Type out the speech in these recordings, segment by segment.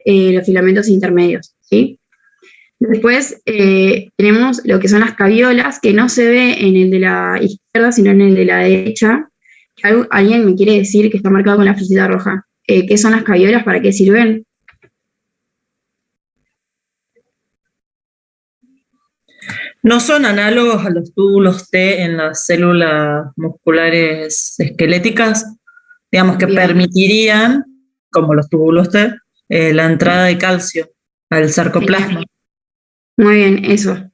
los filamentos intermedios, ¿sí? Después tenemos lo que son las caviolas, que no se ve en el de la izquierda, sino en el de la derecha. ¿Alguien me quiere decir que está marcado con la flechita roja? ¿Qué son las caviolas? ¿Para qué sirven? ¿No son análogos a los túbulos T en las células musculares esqueléticas? Digamos que Bien. permitirían, como los túbulos T, la entrada de calcio al sarcoplasma. Muy bien, eso.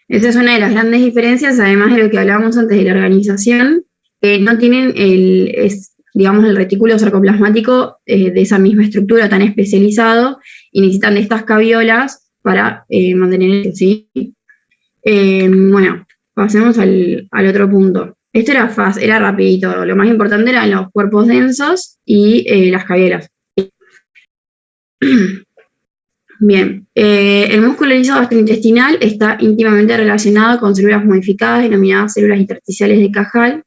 Esa es una de las grandes diferencias, además de lo que hablábamos antes de la organización, no tienen digamos, el retículo sarcoplasmático de esa misma estructura tan especializado y necesitan de estas caviolas para mantener eso, ¿sí? Bueno, pasemos al otro punto. Esto era rapidito, lo más importante eran los cuerpos densos y las caviolas. Bien, el músculo liso gastrointestinal está íntimamente relacionado con células modificadas denominadas células intersticiales de Cajal,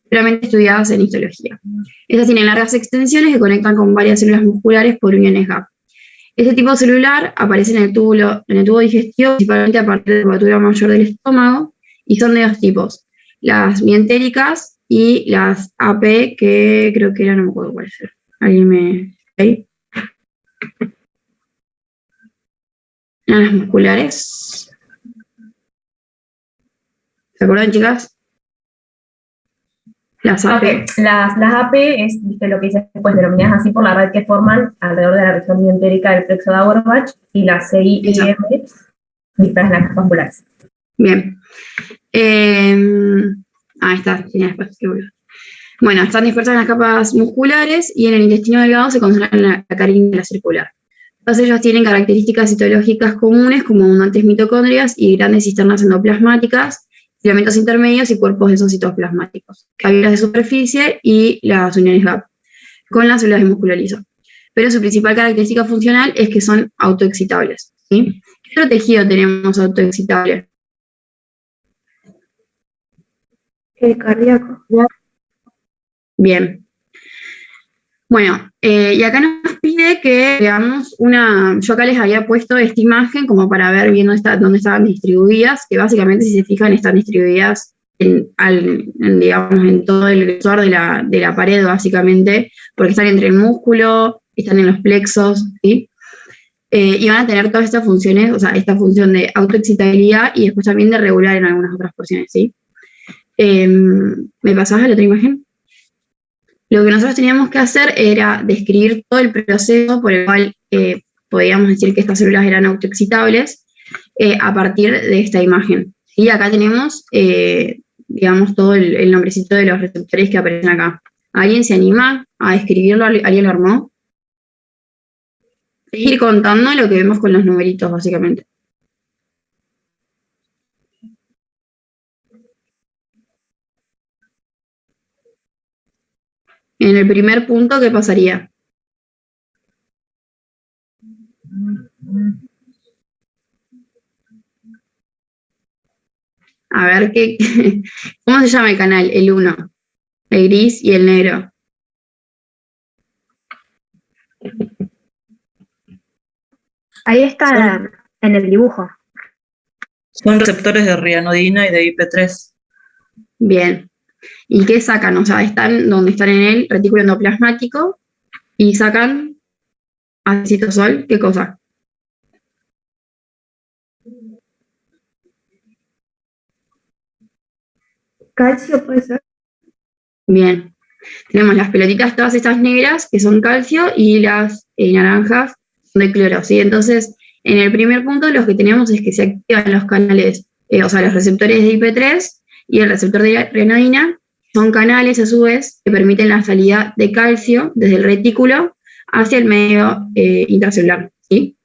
puramente estudiadas en histología. Estas tienen largas extensiones que conectan con varias células musculares por uniones gap. Este tipo celular aparece en el tubo digestivo, principalmente a partir de la curvatura mayor del estómago, y son de dos tipos, las mientéricas y las AP, que creo que era, no me acuerdo cuál es. ¿Alguien me...? ¿Okay? Las musculares. ¿Se acuerdan, chicas? Las AP. Okay. Las AP es, viste, lo que dice después, denominadas así por la red que forman alrededor de la región mientérica del plexo de Auerbach, y las CI y M dispersas en las capas musculares. Bien. Ahí está. Bueno, están dispersas en las capas musculares y en el intestino delgado se concentran en la carinera circular. Todas ellas tienen características citológicas comunes como abundantes mitocondrias y grandes cisternas endoplasmáticas, filamentos intermedios y cuerpos densos citoplasmáticos, caviolas de superficie y las uniones GAP, con las células de músculo liso. Pero su principal característica funcional es que son autoexcitables, ¿sí? ¿Qué otro tejido tenemos autoexcitable? El cardíaco. Bien. Bueno, y acá nos pide que veamos yo acá les había puesto esta imagen como para ver bien dónde estaban distribuidas, que básicamente si se fijan están distribuidas digamos, en todo el grosor de la pared básicamente, porque están entre el músculo, están en los plexos, ¿sí? Y van a tener todas estas funciones, o sea, esta función de autoexcitabilidad y después también de regular en algunas otras porciones, ¿sí? ¿Me pasás a la otra imagen? Lo que nosotros teníamos que hacer era describir todo el proceso por el cual podíamos decir que estas células eran autoexcitables a partir de esta imagen. Y acá tenemos, digamos, todo el nombrecito de los receptores que aparecen acá. ¿Alguien se anima a describirlo? ¿Alguien lo armó? Ir contando lo que vemos con los numeritos, básicamente. En el primer punto, ¿qué pasaría? A ver, ¿cómo se llama el canal? El 1, el gris y el negro. Ahí está en el dibujo. Son receptores de rianodina y de IP3. Bien. ¿Y qué sacan? O sea, están donde están en el retículo endoplasmático y sacan acetosol. ¿Qué cosa? Calcio puede ser. Bien. Tenemos las pelotitas todas estas negras que son calcio y las naranjas son de cloro, ¿sí? Entonces, en el primer punto lo que tenemos es que se activan los canales, o sea, los receptores de IP3 y el receptor de renodina. Son canales, a su vez, que permiten la salida de calcio desde el retículo hacia el medio intracelular, ¿sí?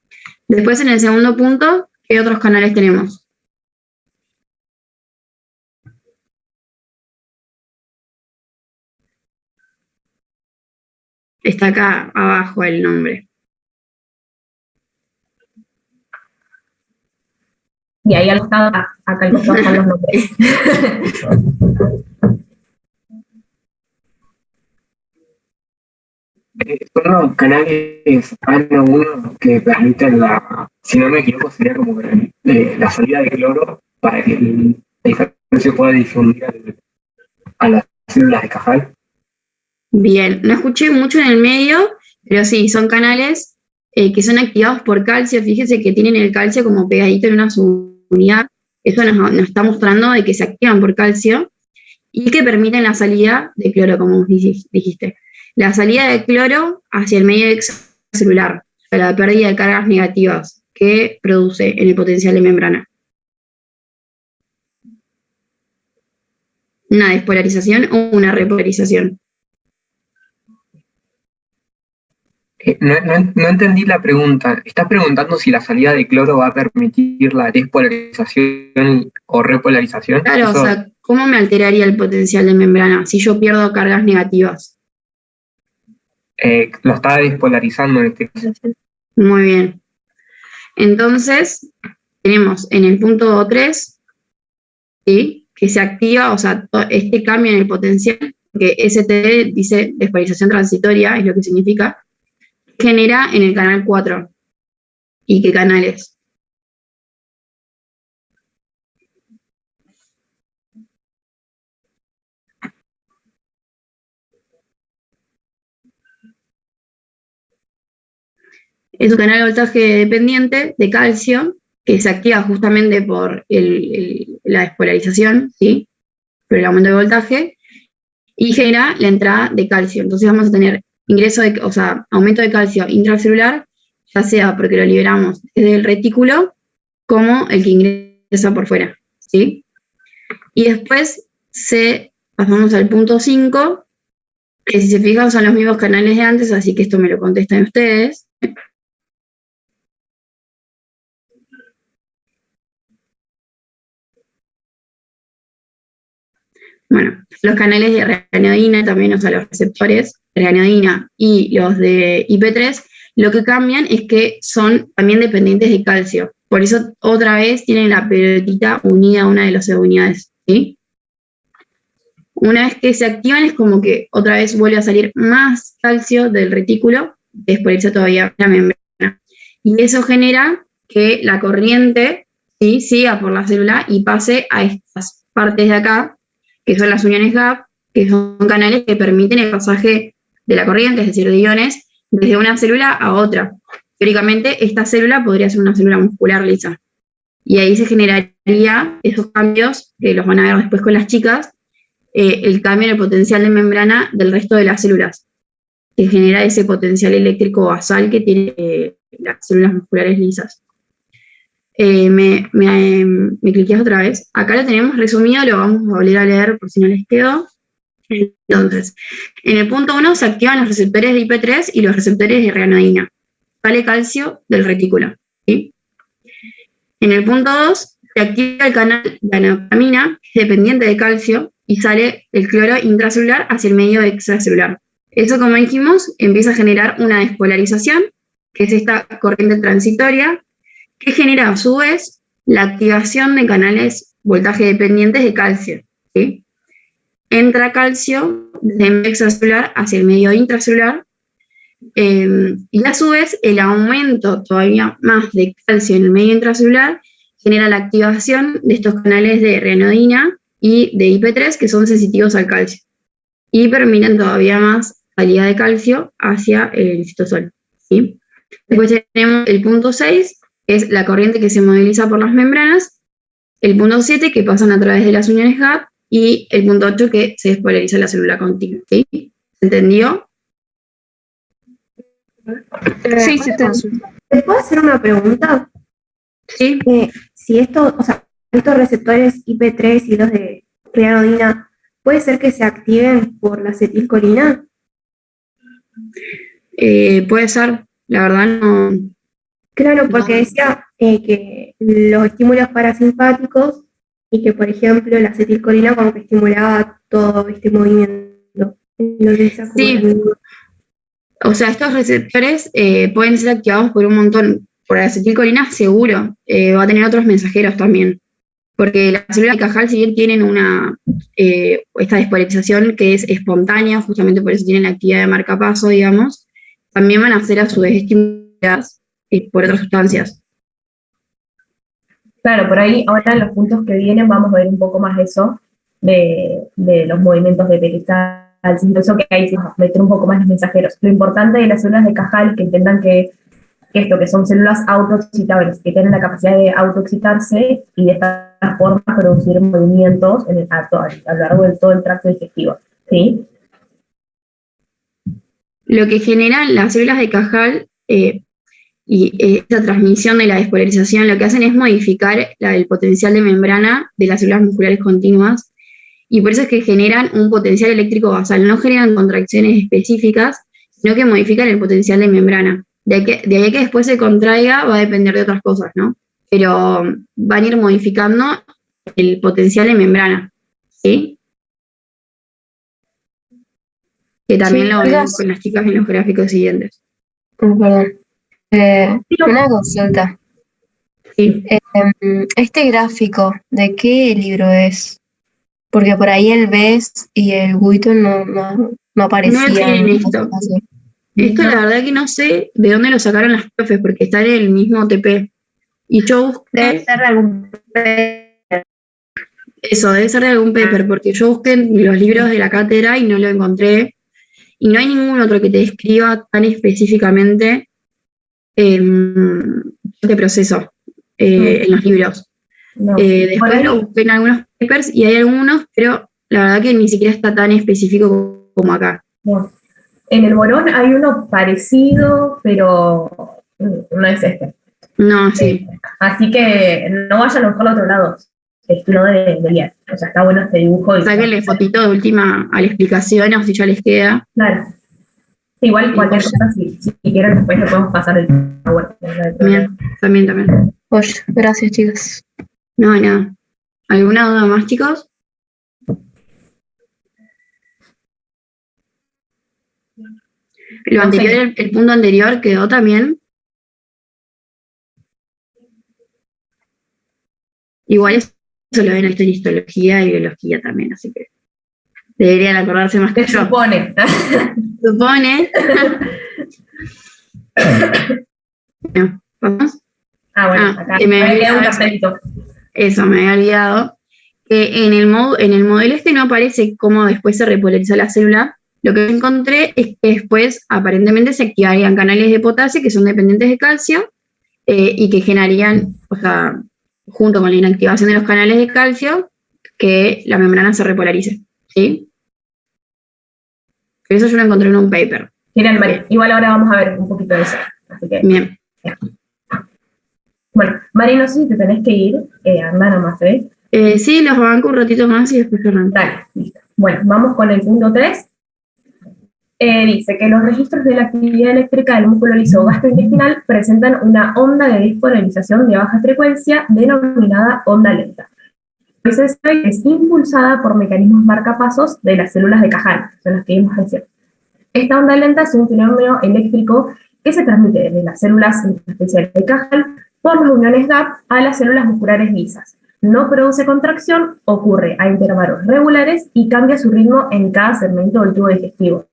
Después, en el segundo punto, ¿qué otros canales tenemos? Está acá abajo el nombre. Y ahí al costado, acá al costado están los nombres. Son los canales ANO1 que permiten si no me equivoco, sería como la salida de cloro para que el calcio pueda difundir a las células de Cajal. Bien, no escuché mucho en el medio, pero sí, son canales que son activados por calcio. Fíjese que tienen el calcio como pegadito en una subunidad. Eso nos está mostrando de que se activan por calcio y que permiten la salida de cloro, como dijiste. La salida de cloro hacia el medio extracelular, la pérdida de cargas negativas que produce en el potencial de membrana. Una despolarización o una repolarización. No entendí la pregunta. ¿Estás preguntando si la salida de cloro va a permitir la despolarización o repolarización? Claro, Eso, o sea, ¿cómo me alteraría el potencial de membrana si yo pierdo cargas negativas? lo está despolarizando en este caso. Muy bien. Entonces, tenemos en el punto 3, ¿sí?, que se activa, o sea, este cambio en el potencial, que ST dice despolarización transitoria, es lo que significa, genera en el canal 4. ¿Y qué canales? Es un canal de voltaje dependiente de calcio que se activa justamente por la despolarización, ¿sí?, por el aumento de voltaje, y genera la entrada de calcio. Entonces vamos a tener aumento de calcio intracelular, ya sea porque lo liberamos desde el retículo, como el que ingresa por fuera, ¿sí? Y después pasamos al punto 5, que si se fijan son los mismos canales de antes, así que esto me lo contestan ustedes. Bueno, los canales de ranitidina también, o sea, los receptores de ranitidina y los de IP3, lo que cambian es que son también dependientes de calcio. Por eso, otra vez, tienen la pelotita unida a una de las subunidades, ¿sí? Una vez que se activan, es como que otra vez vuelve a salir más calcio del retículo, despolariza todavía la membrana. Y eso genera que la corriente, ¿sí?, siga por la célula y pase a estas partes de acá, que son las uniones GAP, que son canales que permiten el pasaje de la corriente, es decir, de iones, desde una célula a otra. Teóricamente, esta célula podría ser una célula muscular lisa. Y ahí se generaría esos cambios, que los van a ver después con las chicas, el cambio en el potencial de membrana del resto de las células, que genera ese potencial eléctrico basal que tienen las células musculares lisas. Me cliqueas otra vez. Acá lo tenemos resumido, lo vamos a volver a leer por si no les quedó. Entonces, en el punto 1 se activan los receptores de IP3 y los receptores de ranitidina. Sale calcio del retículo, ¿sí? En el punto 2 se activa el canal de anapamina, que es dependiente de calcio, y sale el cloro intracelular hacia el medio extracelular. Eso, como dijimos, empieza a generar una despolarización, que es esta corriente transitoria, que genera a su vez la activación de canales voltaje dependientes de calcio, ¿sí? Entra calcio desde el medio extracelular hacia el medio intracelular, y a su vez el aumento todavía más de calcio en el medio intracelular genera la activación de estos canales de ranitidina y de IP3 que son sensitivos al calcio y permiten todavía más salida de calcio hacia el citosol, ¿sí? Después tenemos el punto 6, que es la corriente que se moviliza por las membranas, el punto 7, que pasan a través de las uniones GAP, y el punto 8, que se despolariza la célula continua, ¿sí? ¿Se entendió? Sí, sí, ¿Te puedo hacer una pregunta? Sí. Si estos receptores IP3 y los de ranitidina, ¿puede ser que se activen por la acetilcolina? Puede ser, la verdad no. Claro, porque decía que los estímulos parasimpáticos y que, por ejemplo, la acetilcolina como que estimulaba todo este movimiento. Sí. O sea, estos receptores pueden ser activados por un montón. Por la acetilcolina seguro, va a tener otros mensajeros también. Porque las células de Cajal, si bien tienen esta despolarización que es espontánea, justamente por eso tienen la actividad de marcapaso, digamos, también van a ser a su vez estimuladas por otras sustancias. Claro, por ahí ahora en los puntos que vienen vamos a ver un poco más eso de los movimientos de peristalsis, eso que hay que meter un poco más los mensajeros. Lo importante de las células de Cajal es que entendan que esto, que son células autoexcitables, que tienen la capacidad de autoexcitarse y de esta forma producir movimientos a lo largo de todo el tracto digestivo, ¿sí? Lo que generan las células de Cajal y esta transmisión de la despolarización, lo que hacen es modificar el potencial de membrana de las células musculares continuas, y por eso es que generan un potencial eléctrico basal. No generan contracciones específicas, sino que modifican el potencial de membrana. De ahí que después se contraiga va a depender de otras cosas, ¿no? Pero van a ir modificando el potencial de membrana, ¿sí? Que también Sí, lo vemos con las chicas en los gráficos siguientes. Perdón. Una consulta. Sí. Este gráfico, ¿de qué libro es? Porque por ahí el BES y el Buito no aparecían. tienen esto. Esto la verdad que no sé de dónde lo sacaron las profes, porque está en el mismo TP. Y yo busqué, Debe ser de algún eso, debe ser de algún paper, porque yo busqué en los libros de la cátedra y no lo encontré. Y no hay ningún otro que te describa tan específicamente este proceso en los libros. No. Después lo busqué en algunos papers y hay algunos, pero la verdad que ni siquiera está tan específico como acá. No. En el borón hay uno parecido, pero no es este. No, sí. Así que no vayan a buscarlo a otro lado. No deberían. O sea, está bueno este dibujo. Sáquenle fotito de última a la explicación o si ya les queda. Claro. Igual cualquier cosa, si quieren, después le podemos pasar el PowerPoint. También. Oye, gracias, chicas. No, nada. ¿Alguna duda más, chicos? Lo anterior, el punto anterior quedó también. Igual eso lo ven en histología y biología también, así que deberían acordarse más que Se yo. supone. Supone. No, ¿vamos? Bueno, acá me me había queda un olvidado cartelito. eso, me había olvidado. Que en el modelo este no aparece cómo después se repolariza la célula. Lo que encontré es que después aparentemente se activarían canales de potasio que son dependientes de calcio y que generarían, o sea, junto con la inactivación de los canales de calcio, que la membrana se repolarice, ¿sí? Eso yo lo encontré en un paper. Genial, Mari. Igual ahora vamos a ver un poquito de eso. Así que, Bien. bueno, Mari, no sé si te tenés que ir. Anda nomás, ¿eh? Sí, los banco un ratito más y después arranco. Dale, listo. Bueno, vamos con el punto 3. Dice que los registros de la actividad eléctrica del músculo liso gastrointestinal presentan una onda de despolarización de baja frecuencia denominada onda lenta. Es impulsada por mecanismos marcapasos de las células de Cajal, son las que vimos recién. Esta onda lenta es un fenómeno eléctrico que se transmite desde las células intersticiales de Cajal por las uniones GAP a las células musculares lisas. No produce contracción, ocurre a intervalos regulares y cambia su ritmo en cada segmento del tubo digestivo.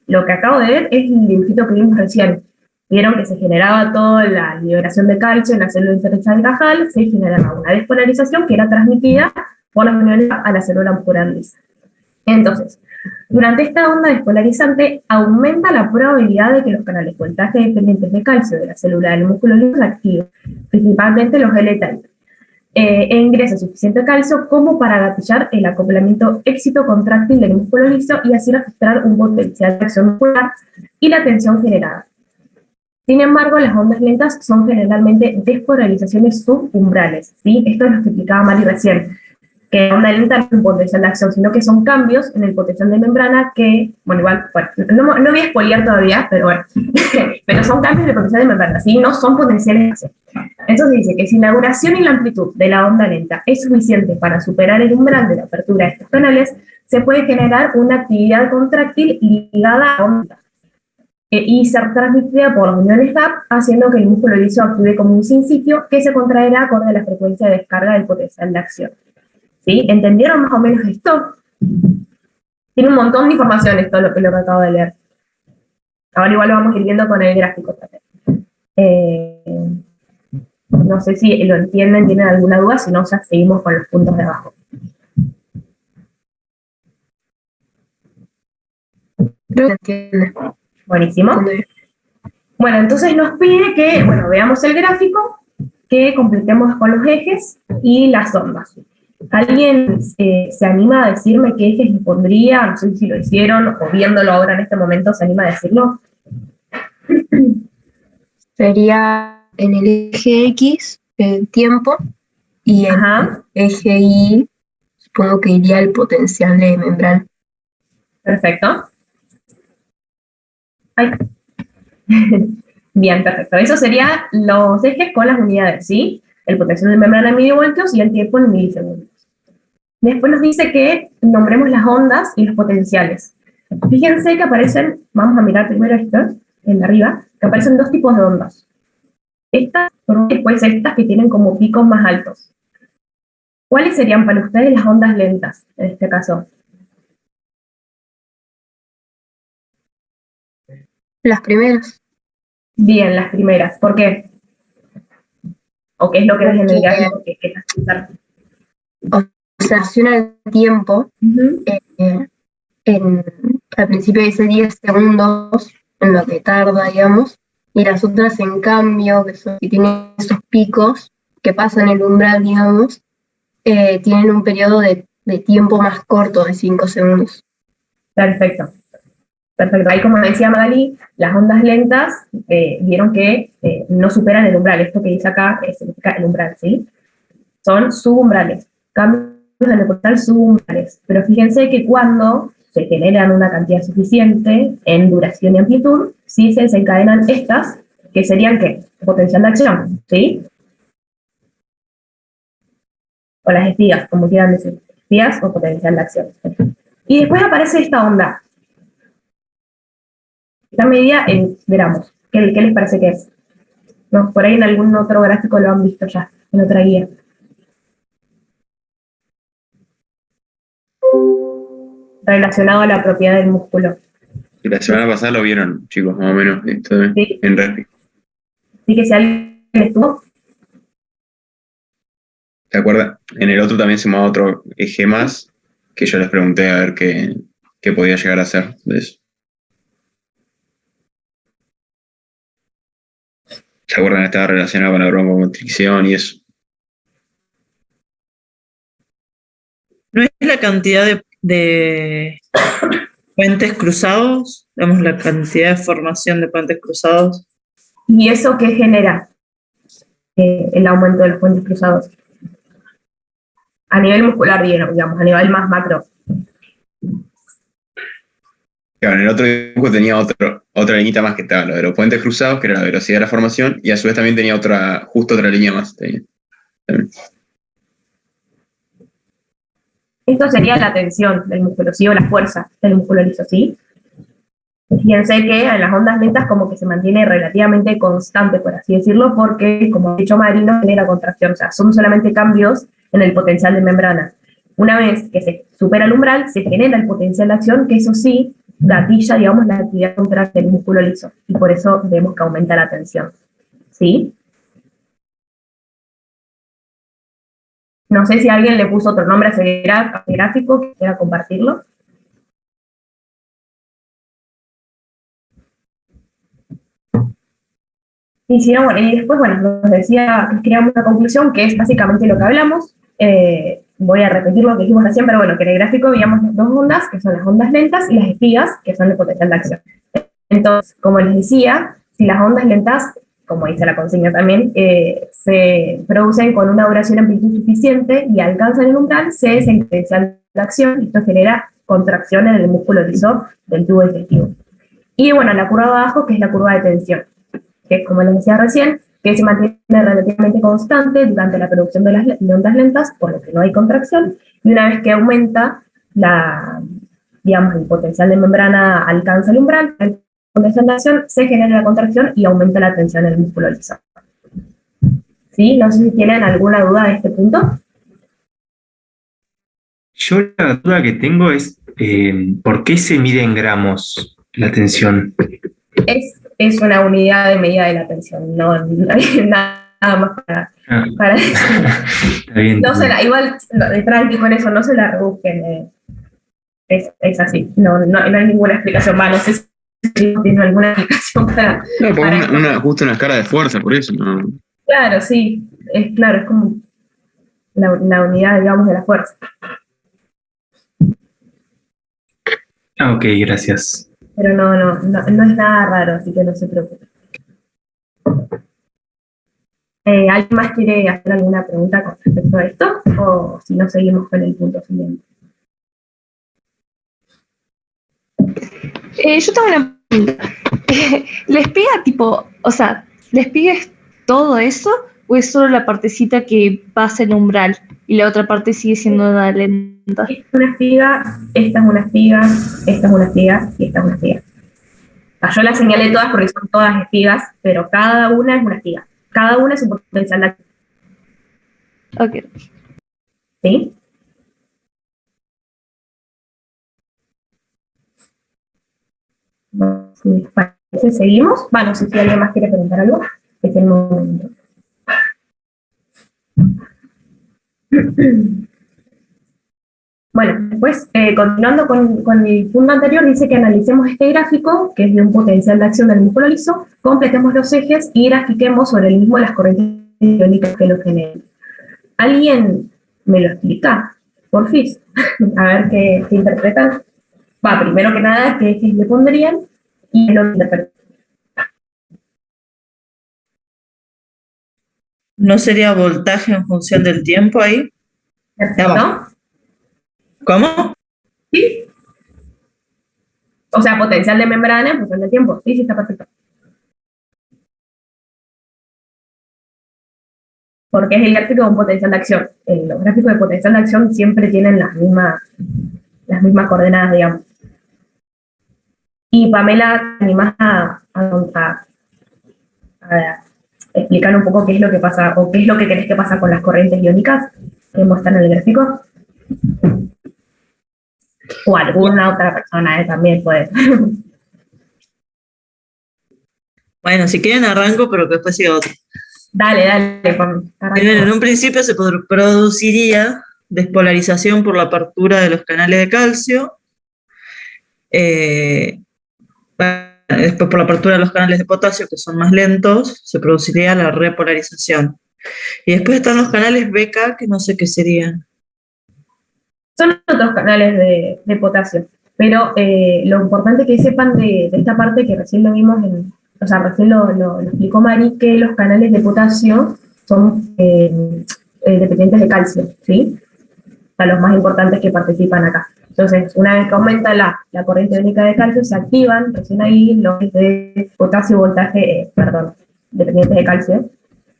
Lo que acabo de ver es el dibujito que vimos recién. Vieron que se generaba toda la liberación de calcio en la célula intersticial de Cajal, se generaba una despolarización que era transmitida por las uniones a la célula muscular lisa. Entonces, durante esta onda despolarizante aumenta la probabilidad de que los canales voltaje dependientes de calcio de la célula del músculo liso se activen, principalmente los L-type, e ingresa suficiente calcio como para gatillar el acoplamiento excitocontráctil del músculo liso y así registrar un potencial de acción muscular y la tensión generada. Sin embargo, las ondas lentas son generalmente despolarizaciones subumbrales, ¿sí? Esto es lo que explicaba Mari recién, que la onda lenta no es un potencial de acción, sino que son cambios en el potencial de membrana que, bueno, igual, bueno, no voy a spoilear todavía, pero bueno, pero son cambios de potencial de membrana, ¿sí? No son potenciales de acción. Entonces dice que si la duración y la amplitud de la onda lenta es suficiente para superar el umbral de la apertura de estos canales, se puede generar una actividad contráctil ligada a la onda y ser transmitida por las uniones GAP, haciendo que el músculo liso actúe como un sinsitio que se contraerá acorde a la frecuencia de descarga del potencial de acción. ¿Sí? ¿Entendieron más o menos esto? Tiene un montón de información esto, lo que acabo de leer. Ahora igual lo vamos a ir viendo con el gráfico también. No sé si lo entienden, tienen alguna duda, si no, ya seguimos con los puntos de abajo. Creo que entiende. Buenísimo. Bueno, entonces nos pide que, bueno, veamos el gráfico, que completemos con los ejes y las ondas. ¿Alguien se anima a decirme qué ejes le pondría? No sé si lo hicieron o viéndolo ahora en este momento se anima a decirlo. Sería en el eje X el tiempo y en Ajá, el eje Y supongo que iría el potencial de membrana. perfecto. Ay. Bien, perfecto. Eso serían los ejes con las unidades, ¿sí? El potencial de membrana en milivoltios y el tiempo en milisegundos. Después nos dice que nombremos las ondas y los potenciales. Fíjense que aparecen, vamos a mirar primero esto, en de arriba, que aparecen dos tipos de ondas. Estas, y después estas que tienen como picos más altos. ¿Cuáles serían para ustedes las ondas lentas, en este caso? Las primeras. Bien, las primeras. ¿Por qué? ¿O qué es lo que ves en el gráfico que quieras pensar? Observación al tiempo. Al principio dice 10 segundos en lo que tarda, digamos, y las otras, en cambio, que tienen esos picos que pasan el umbral, digamos, tienen un periodo de tiempo más corto de 5 segundos. Perfecto. Perfecto. Ahí, como decía Magali, las ondas lentas vieron que no superan el umbral. Esto que dice acá significa el umbral, ¿sí? Son subumbrales. Cambios en el portal subumbrales. Pero fíjense que cuando se generan una cantidad suficiente en duración y amplitud, sí se desencadenan estas, que serían, ¿qué? Potencial de acción, ¿sí? O las espigas, como quieran decir. Espigas o potencial de acción. Y después aparece esta onda. Esta medida en gramos. ¿Qué les parece que es? No, por ahí en algún otro gráfico lo han visto ya, en otra guía. Relacionado a la propiedad del músculo. La semana pasada lo vieron, chicos, más o menos, esto Sí. en Refi. Así que si alguien estuvo, ¿Te acuerdas? En el otro también sumaba otro eje más, que yo les pregunté a ver qué podía llegar a ser de eso. ¿Se acuerdan? Estaba relacionado con la broncoconstricción y eso. ¿No es la cantidad de puentes cruzados? Digamos, la cantidad de formación de puentes cruzados. ¿y eso qué genera? El aumento de los puentes cruzados. A nivel muscular, digamos, a nivel más macro. Claro, en el otro dibujo tenía otra liñita más que estaba, lo de los puentes cruzados, que era la velocidad de la formación, y a su vez también tenía justo otra línea más. También. Esto sería la tensión del músculo, ¿sí? O la fuerza del músculo liso, ¿sí? Fíjense que en las ondas lentas como que se mantiene relativamente constante, por así decirlo, porque, como ha dicho Mari, no genera contracción, o sea, son solamente cambios en el potencial de membrana. Una vez que se supera el umbral, se genera el potencial de acción, que eso sí, gatilla, digamos, la actividad contractil del músculo liso, y por eso vemos que aumenta la tensión, ¿sí? No sé si alguien le puso otro nombre a ese gráfico, quisiera compartirlo. Y si no, bueno, y después, bueno, nos decía, creamos una conclusión que es básicamente lo que hablamos. Voy a repetir lo que dijimos recién, pero bueno, que en el gráfico veíamos dos ondas, que son las ondas lentas, y las espigas, que son el potencial de acción. Entonces, como les decía, si las ondas lentas, como dice la consigna también, se producen con una duración y amplitud suficiente y alcanzan el umbral, se desencadenan la acción, y esto genera contracciones en el músculo liso del tubo digestivo. Y bueno, la curva de abajo, que es la curva de tensión, que como les decía recién, que se mantiene relativamente constante durante la producción de las ondas lentas, por lo que no hay contracción, y una vez que aumenta digamos, el potencial de membrana alcanza el umbral, el potencial de acción, se genera la contracción y aumenta la tensión en el músculo liso. ¿Sí? No sé si tienen alguna duda de este punto. Yo la duda que tengo es ¿por qué se mide en gramos la tensión? Es una unidad de medida de la tensión, no hay nada más para decir. Está bien. No se la, igual, tranqui con eso, no se la rebusquen. Es así, no hay ninguna explicación más, no sé si tiene alguna explicación para... No, para justo una escala de fuerza, por eso, ¿no? Claro, sí, es como la unidad, digamos, de la fuerza. Ok, gracias. Pero no es nada raro, así que no se preocupe. ¿Alguien más quiere hacer alguna pregunta con respecto a esto? O si no, seguimos con el punto siguiente. Yo tengo una pregunta. ¿Les pega tipo, o sea, les pega todo eso o es solo la partecita que pasa el umbral y la otra parte sigue siendo una lenta? Esta es una espiga, esta es una espiga, esta es una espiga y esta es una espiga. Yo las señalé todas porque son todas espigas, pero cada una es una espiga. Cada una es un potencial de acción. Ok. ¿Sí? Si les parece, seguimos. No sé si alguien más quiere preguntar algo. Es el momento. Bueno, después, continuando con el punto anterior, dice que analicemos este gráfico, que es de un potencial de acción del músculo liso, completemos los ejes y grafiquemos sobre el mismo las corrientes iónicas que lo generan. ¿Alguien me lo explica? Porfis. A ver qué interpretan. Primero que nada, qué ejes le pondrían y lo interpretan. ¿No sería voltaje en función del tiempo ahí? ¿No? ¿Cómo? Sí. O sea, potencial de membrana en función del tiempo. Sí, está perfecto. Porque es el gráfico de un potencial de acción. Los gráficos de potencial de acción siempre tienen las mismas coordenadas, digamos. Y Pamela, ¿te animás a explicar un poco qué es lo que pasa, o qué es lo que crees que pasa con las corrientes iónicas que muestran en el gráfico? O alguna otra persona también puede. Bueno, si quieren arranco, pero que después siga otro. Dale, En un principio se produciría despolarización por la apertura de los canales de calcio, después por la apertura de los canales de potasio, que son más lentos, se produciría la repolarización. Y después están los canales BK, que no sé qué serían. Son otros canales de potasio, pero lo importante es que sepan de esta parte que recién lo vimos, recién lo explicó Mari, que los canales de potasio son dependientes de calcio, ¿sí? O sea, los más importantes que participan acá. Entonces, una vez que aumenta la corriente iónica de calcio, se activan recién ahí los de potasio, voltaje, dependientes de calcio.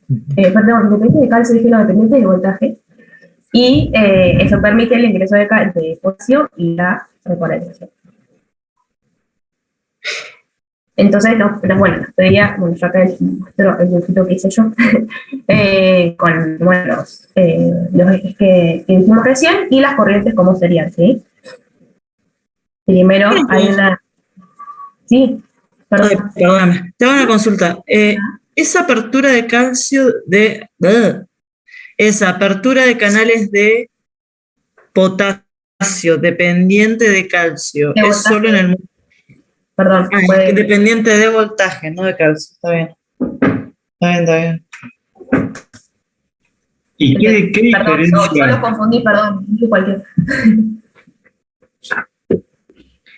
Dependientes de calcio, dije no, dependientes de voltaje. Y eso permite el ingreso de potasio y la repolarización. Entonces, yo acá muestro el dibujito que hice yo, con los ejes que dijimos recién y las corrientes cómo serían, ¿sí? Primero hay una... Sí, perdón. Perdóname, te hago una consulta. Esa apertura de calcio esa apertura de canales de potasio dependiente de calcio, De es solo en el... Perdón. Dependiente de voltaje, no de calcio. Está bien. Está bien. ¿Y qué diferencia? Yo lo confundí, perdón. Cualquier.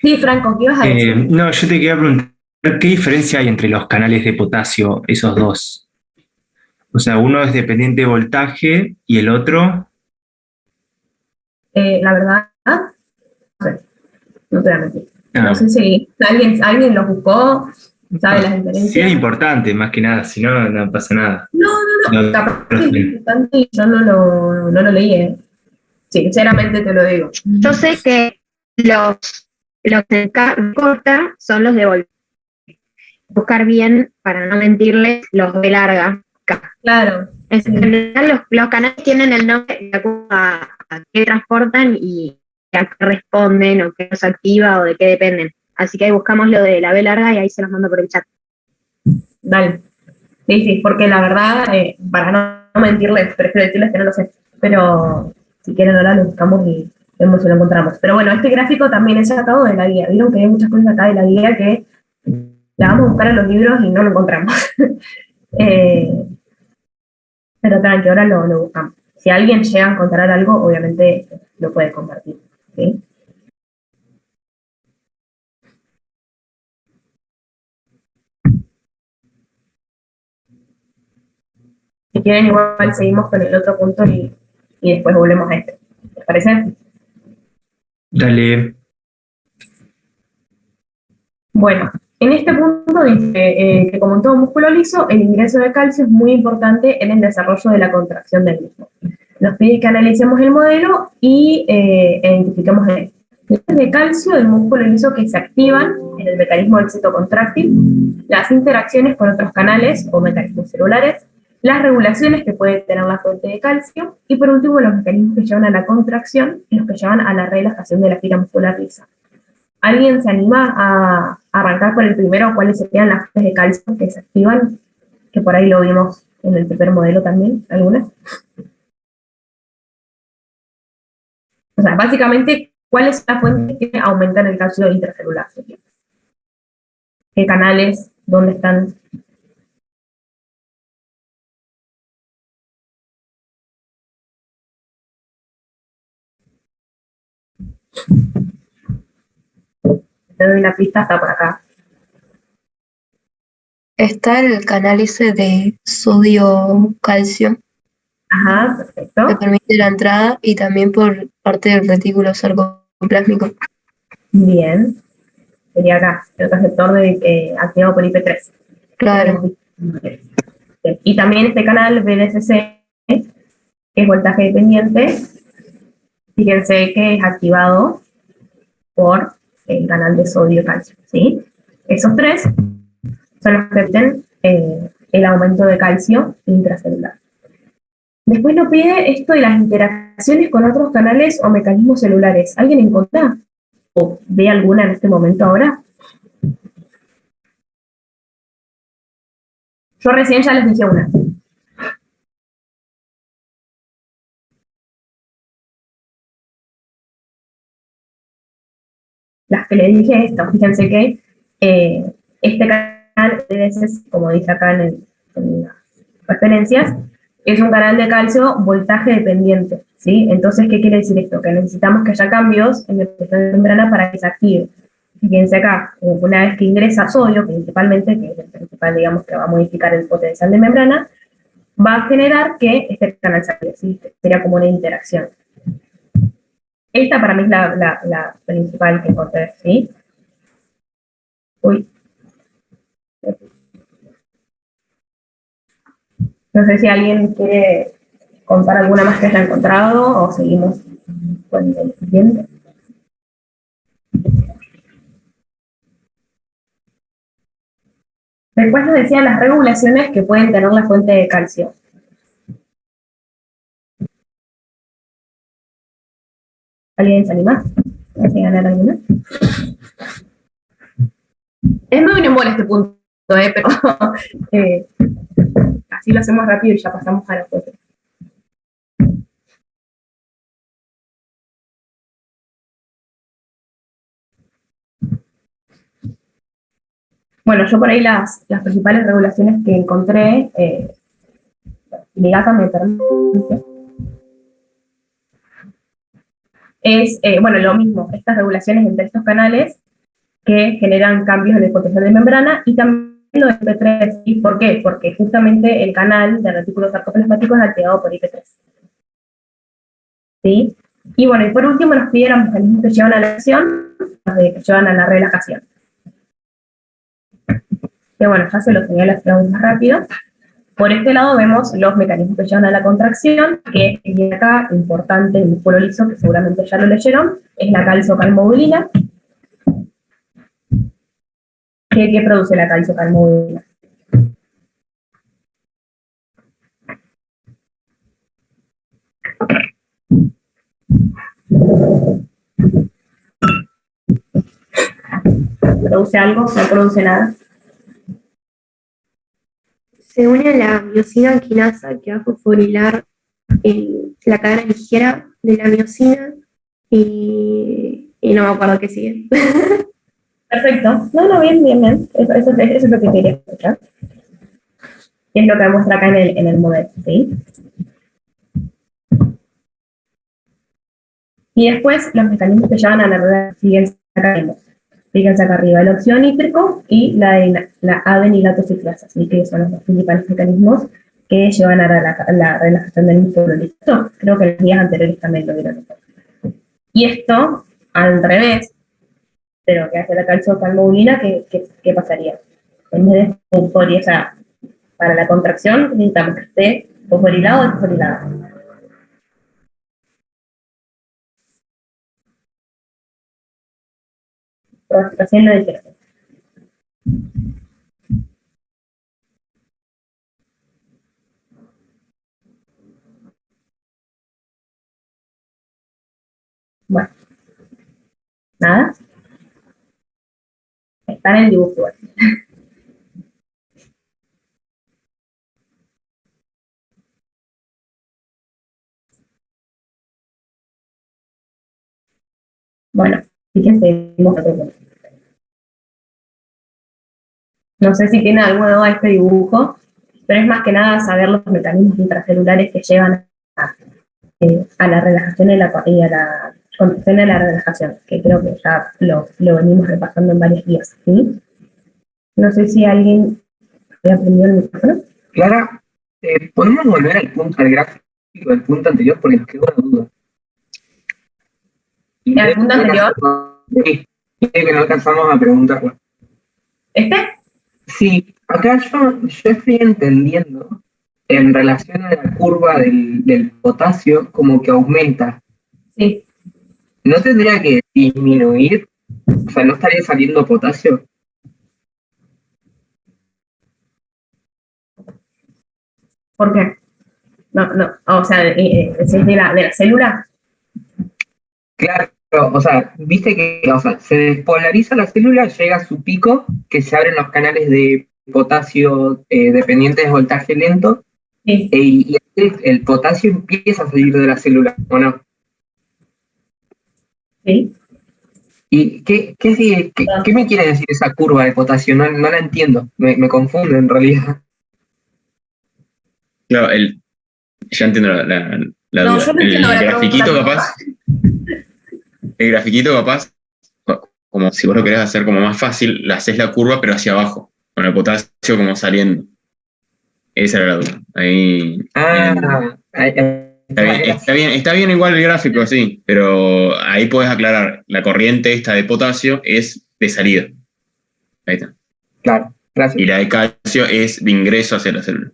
Sí, Franco, ¿qué ibas a decir? No, yo te quería preguntar, ¿qué diferencia hay entre los canales de potasio, esos dos? O sea, uno es dependiente de voltaje y el otro... La verdad, no te voy a mentir. Ah. No sé si alguien lo buscó, sabe las diferencias. Sí, es importante, más que nada, si no, no pasa nada. No. Capaz que es importante y yo no lo leí. Sinceramente te lo digo. Yo sé que los que corta son los de voltaje. Buscar bien, para no mentirles, los de larga. Claro. En general, los canales tienen el nombre de acuerdo a qué transportan y a qué responden o qué los activa o de qué dependen. Así que ahí buscamos lo de la B larga y ahí se los mando por el chat. Dale. Sí, porque la verdad, para no mentirles, prefiero decirles que no lo sé. Pero si quieren ahora lo buscamos y vemos si lo encontramos. Pero bueno, este gráfico también es sacado de la guía. Vieron que hay muchas cosas acá de la guía que la vamos a buscar en los libros y no lo encontramos. Pero tranqui, ahora lo buscamos. Si alguien llega a encontrar algo, obviamente lo puede compartir. ¿Sí? Si quieren, igual seguimos con el otro punto y después volvemos a este. ¿Les parece? Dale. Bueno, en este punto dice que como en todo músculo liso, el ingreso de calcio es muy importante en el desarrollo de la contracción del mismo. Nos pide que analicemos el modelo y identifiquemos el niveles de calcio del músculo liso que se activan en el mecanismo del citocontráctil, las interacciones con otros canales o mecanismos celulares, las regulaciones que puede tener la fuente de calcio y por último los mecanismos que llevan a la contracción y los que llevan a la relajación de la fibra muscular lisa. ¿Alguien se anima a arrancar por el primero? ¿Cuáles serían las fuentes de calcio que se activan? Que por ahí lo vimos en el primer modelo también, algunas. O sea, básicamente, ¿cuáles son las fuentes que aumentan el calcio intracelular? ¿Qué canales? ¿Dónde están? Te doy la pista, está por acá. Está el canal ese de sodio-calcio, Ajá, que perfecto. permite la entrada y también por parte del retículo sarcoplásmico. Bien. Sería acá, el receptor activado por IP3. Claro, Y también este canal BDCC, que es voltaje dependiente, fíjense que es activado por el canal de sodio-calcio, ¿sí? Esos tres son los que permiten el aumento de calcio intracelular. Después nos pide esto de las interacciones con otros canales o mecanismos celulares. ¿Alguien encuentra o ve alguna en este momento ahora? Yo recién ya les dije una. Las que les dije esto, fíjense que este canal, como dice acá en las referencias, es un canal de calcio voltaje dependiente, ¿sí? Entonces, ¿qué quiere decir esto? Que necesitamos que haya cambios en el protector de membrana para que se active. Fíjense acá, una vez que ingresa sodio, principalmente, que es el principal, digamos, que va a modificar el potencial de membrana, va a generar que este canal se active, ¿sí? Sería como una interacción. Esta para mí es la principal que encontré, ¿sí? Uy. No sé si alguien quiere contar alguna más que haya encontrado o seguimos con el siguiente. Después nos decían las regulaciones que pueden tener la fuente de calcio. ¿Alguien se anima? ¿Hay que ganar alguna? Es muy un embole este punto, pero así lo hacemos rápido y ya pasamos a la foto. Bueno, yo por ahí las principales regulaciones que encontré, mi gata me permite, es, bueno, lo mismo, estas regulaciones entre estos canales que generan cambios en el potencial de membrana y también lo de IP3. ¿Y por qué? Porque justamente el canal de retículo sarcoplasmático es activado por IP3. ¿Sí? Y bueno, y por último nos pidieron mecanismos que llevan a la acción, los que llevan a la relajación. Que bueno, ya se los señalo más rápido. Por este lado vemos los mecanismos que llevan a la contracción, que es acá importante el músculo liso, que seguramente ya lo leyeron, es la calciocalmodulina. ¿Qué produce la calciocalmodulina? ¿Produce algo? ¿No produce nada? Se une a la miosina quinasa que va a fosforilar la cadena ligera de la miosina y no me acuerdo qué sigue. Perfecto. No, bien. Eso es lo que quería escuchar. Es lo que muestra acá en el modelo, ¿sí? Y después los mecanismos que llevan a la rueda siguen acá. Fíjense acá arriba, el óxido nítrico y la adenilato ciclasa, así que son los dos principales mecanismos que llevan a la relajación del músculo listo. Creo que en los días anteriores también lo vieron. Y esto, al revés de lo que hace la calciopalmolina, ¿qué pasaría? En vez de fosforilado, o sea, para la contracción necesitamos que esté fosforilado o desfosforilado. Recién lo dijeron. Bueno, nada. Está en el dibujo. Bueno, fíjense. No sé si tiene alguna duda de este dibujo, pero es más que nada saber los mecanismos intracelulares que llevan a la relajación y a la contracción de la relajación, que creo que ya lo venimos repasando en varios días, ¿sí? No sé si alguien había prendido el micrófono. Clara, ¿podemos volver al gráfico del punto anterior? Porque nos quedó una duda. ¿El punto anterior? Sí, que no alcanzamos a preguntarlo. ¿Este? Sí, acá yo estoy entendiendo en relación a la curva del potasio como que aumenta. Sí. ¿No tendría que disminuir? O sea, ¿no estaría saliendo potasio? ¿Por qué? No, o sea, ¿es de la célula? Claro, o sea, viste que se despolariza la célula, llega a su pico, que se abren los canales de potasio dependientes de voltaje lento, Sí. y el potasio empieza a salir de la célula, ¿o no? Sí. ¿Y qué me quiere decir esa curva de potasio? No la entiendo, me confunde en realidad. Claro, ya entiendo la No, duda. yo no entiendo la Grafiquito pregunta. capaz, el grafiquito capaz, como si vos lo querés hacer como más fácil, le haces la curva pero hacia abajo, con el potasio como saliendo. Esa era la duda. Ahí. Está bien igual el gráfico, sí, pero ahí puedes aclarar, la corriente esta de potasio es de salida. Ahí está. Claro, gracias. Y la de calcio es de ingreso hacia la célula.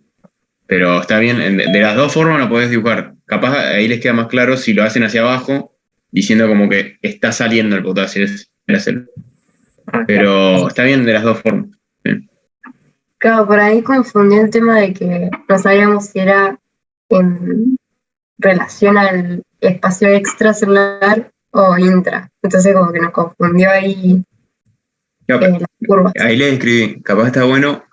Pero está bien, de las dos formas lo podés dibujar. Capaz ahí les queda más claro si lo hacen hacia abajo, diciendo como que está saliendo el potasio de la célula. Pero está bien de las dos formas. Bien. Claro, por ahí confundí el tema de que no sabíamos si era en relación al espacio extracelular o intra. Entonces como que nos confundió ahí las curvas. Ahí les escribí, capaz está bueno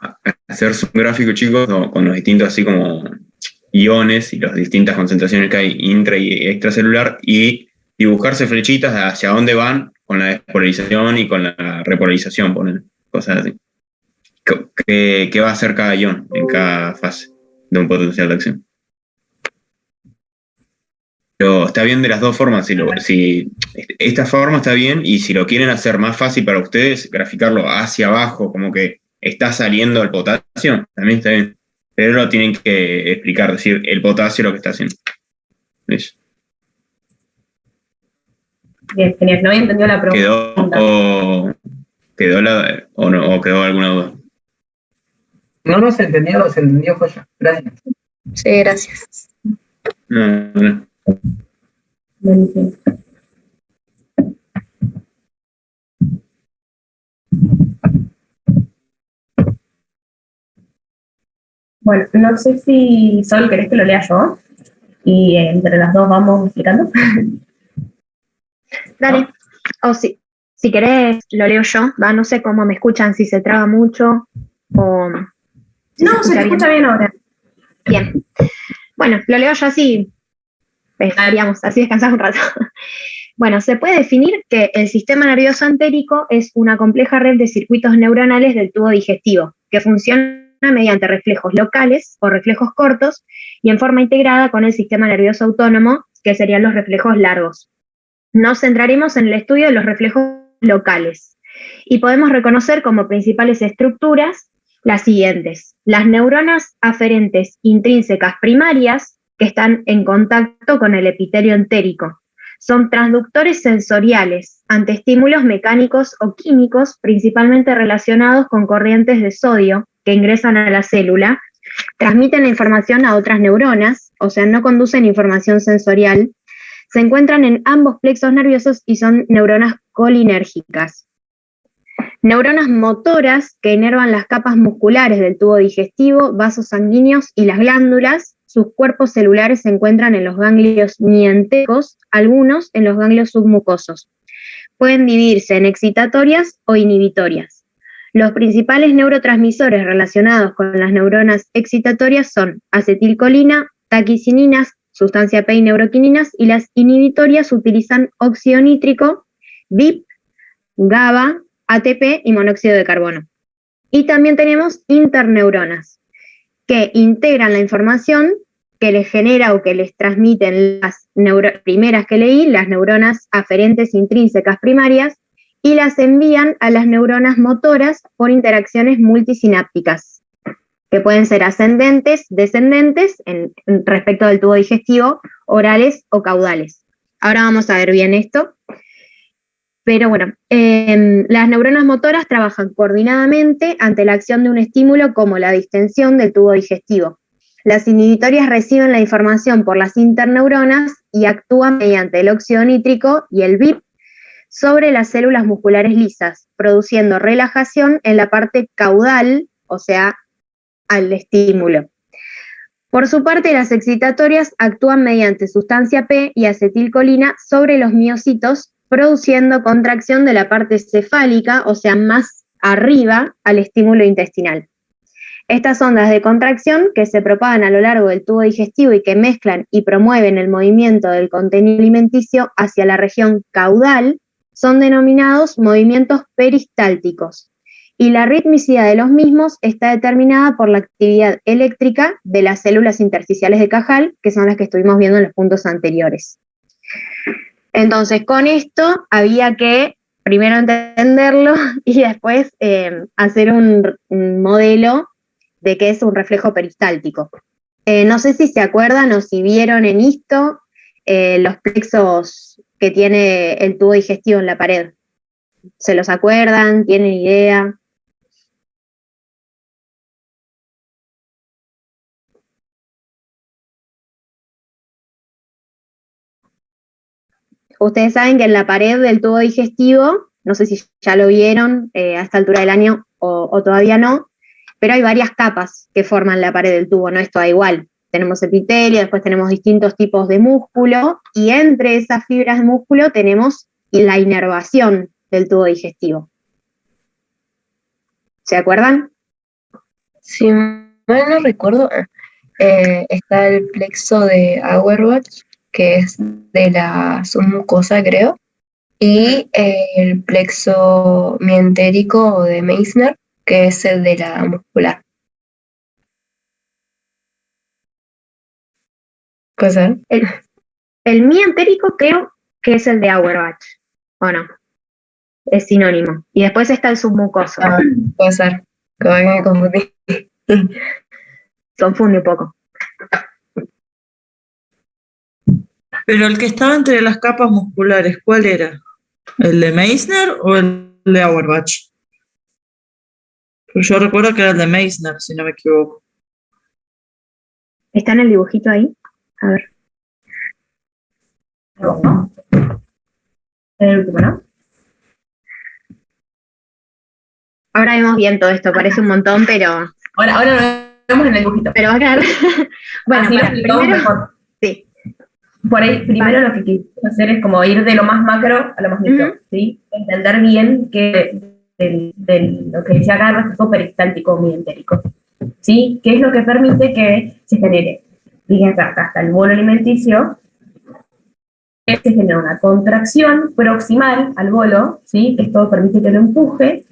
hacer un gráfico, chicos, con los distintos así como iones y las distintas concentraciones que hay intra y extracelular y dibujarse flechitas hacia dónde van con la despolarización y con la repolarización, ponen cosas así. ¿Qué va a hacer cada ion en cada fase de un potencial de acción? Pero está bien de las dos formas. Si esta forma está bien, y si lo quieren hacer más fácil para ustedes, graficarlo hacia abajo, como que está saliendo el potasio, también está bien. Pero lo tienen que explicar, decir el potasio lo que está haciendo. Eso. Bien, genial, no había entendido la pregunta. ¿O quedó alguna duda? No se entendió, joya. Gracias. Sí, gracias. No. Buenísimo. Bueno, no sé si Sol, ¿querés que lo lea yo? Y entre las dos vamos explicando. Dale. Oh, sí. Si querés, lo leo yo, va, no sé cómo me escuchan, si se traba mucho o... No, se te escucha bien ahora. Bien. Bueno, lo leo yo así, estaríamos, así descansás un rato. Bueno, se puede definir que el sistema nervioso entérico es una compleja red de circuitos neuronales del tubo digestivo, que funciona mediante reflejos locales o reflejos cortos y en forma integrada con el sistema nervioso autónomo, que serían los reflejos largos. Nos centraremos en el estudio de los reflejos locales y podemos reconocer como principales estructuras las siguientes: las neuronas aferentes intrínsecas primarias, que están en contacto con el epitelio entérico. Son transductores sensoriales ante estímulos mecánicos o químicos, principalmente relacionados con corrientes de sodio que ingresan a la célula, transmiten la información a otras neuronas, o sea, no conducen información sensorial. Se encuentran en ambos plexos nerviosos y son neuronas colinérgicas. Neuronas motoras que inervan las capas musculares del tubo digestivo, vasos sanguíneos y las glándulas. Sus cuerpos celulares se encuentran en los ganglios mientecos, algunos en los ganglios submucosos. Pueden dividirse en excitatorias o inhibitorias. Los principales neurotransmisores relacionados con las neuronas excitatorias son acetilcolina, taquicininas, sustancia P y neuroquininas, y las inhibitorias utilizan óxido nítrico, VIP, GABA, ATP y monóxido de carbono. Y también tenemos interneuronas, que integran la información que les genera o que les transmiten las primeras que leí, las neuronas aferentes intrínsecas primarias, y las envían a las neuronas motoras por interacciones multisinápticas, que pueden ser ascendentes, descendentes, respecto del tubo digestivo, orales o caudales. Ahora vamos a ver bien esto. Pero bueno, las neuronas motoras trabajan coordinadamente ante la acción de un estímulo como la distensión del tubo digestivo. Las inhibitorias reciben la información por las interneuronas y actúan mediante el óxido nítrico y el VIP sobre las células musculares lisas, produciendo relajación en la parte caudal, o sea, al estímulo. Por su parte, las excitatorias actúan mediante sustancia P y acetilcolina sobre los miocitos, produciendo contracción de la parte cefálica, o sea, más arriba, al estímulo intestinal. Estas ondas de contracción, que se propagan a lo largo del tubo digestivo y que mezclan y promueven el movimiento del contenido alimenticio hacia la región caudal, son denominados movimientos peristálticos, y la ritmicidad de los mismos está determinada por la actividad eléctrica de las células intersticiales de Cajal, que son las que estuvimos viendo en los puntos anteriores. Entonces, con esto había que primero entenderlo y después hacer un modelo de qué es un reflejo peristáltico. No sé si se acuerdan o si vieron en esto los plexos que tiene el tubo digestivo en la pared. ¿Se los acuerdan? ¿Tienen idea? Ustedes saben que en la pared del tubo digestivo, no sé si ya lo vieron a esta altura del año o todavía no, pero hay varias capas que forman la pared del tubo, no es toda igual. Tenemos epitelio, después tenemos distintos tipos de músculo, y entre esas fibras de músculo tenemos la inervación del tubo digestivo. ¿Se acuerdan? Si mal no recuerdo, está el plexo de Auerbach, que es de la submucosa, creo, y el plexo mientérico o de Meissner, que es el de la muscular. ¿Puede ser? El mientérico creo que es el de Auerbach, ¿o no? Es sinónimo. Y después está el submucoso. Ah, puede ser. Como que me confundí. Confunde un poco. Pero el que estaba entre las capas musculares, ¿cuál era? ¿El de Meissner o el de Auerbach? Yo recuerdo que era el de Meissner, si no me equivoco. ¿Está en el dibujito ahí? A ver. ¿No? El último, ¿no? Ahora vemos bien todo esto, parece un montón, pero... Ahora lo vemos en el dibujito. Pero va a quedar... Bueno, Así lo explicamos primero... mejor. Sí. Por ahí, primero lo que quiero hacer es como ir de lo más macro a lo más micro, ¿sí? Entender bien que lo que decía acá, el reflejo peristáltico mientérico, ¿sí? ¿Qué es lo que permite que se genere? Fíjense acá está el bolo alimenticio, que se genera una contracción proximal al bolo, ¿sí? Esto permite que lo empuje,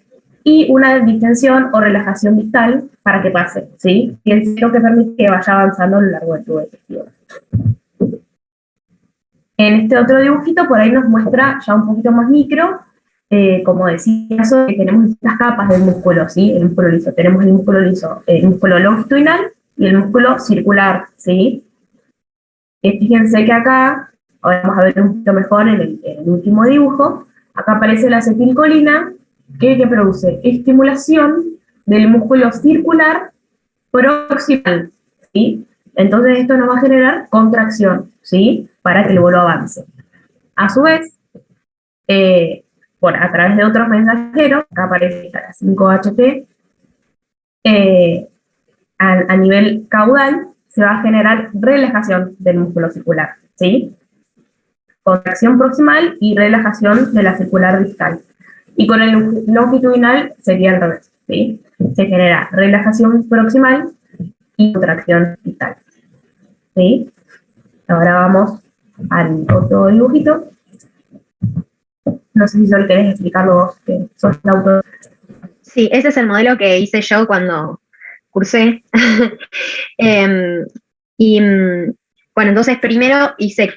y una distensión o relajación distal para que pase, ¿sí? Y es lo que permite que vaya avanzando a lo largo del tubo digestivo. En este otro dibujito, por ahí nos muestra ya un poquito más micro, como decía, que tenemos distintas capas del músculo, ¿sí? El músculo liso. Tenemos el músculo liso, el músculo longitudinal y el músculo circular, ¿sí? Fíjense que acá, ahora vamos a ver un poquito mejor en el último dibujo, acá aparece la acetilcolina, que produce estimulación del músculo circular proximal, ¿sí? Entonces esto nos va a generar contracción, ¿sí? Para que el bolo avance. A su vez, a través de otros mensajeros, acá aparece la 5-HT, a nivel caudal se va a generar relajación del músculo circular, ¿sí? Contracción proximal y relajación de la circular distal. Y con el longitudinal sería al revés, ¿sí? Se genera relajación proximal y contracción distal, ¿sí? Ahora vamos al otro dibujito. No sé si solo querés explicarlo vos, que sos el autor. Sí, ese es el modelo que hice yo cuando cursé. Bueno, entonces primero hice,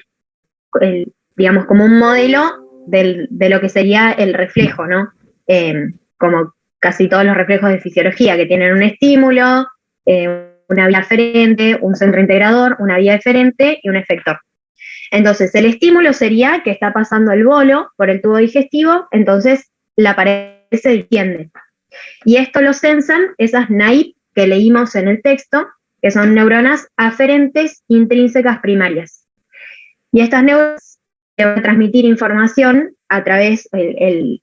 digamos, como un modelo de lo que sería el reflejo, ¿no? Como casi todos los reflejos de fisiología, que tienen un estímulo, una vía aferente, un centro integrador, una vía eferente y un efector. Entonces, el estímulo sería que está pasando el bolo por el tubo digestivo, entonces la pared se distiende. Y esto lo sensan esas NAIP que leímos en el texto, que son neuronas aferentes intrínsecas primarias. Y estas neuronas van a transmitir información a través el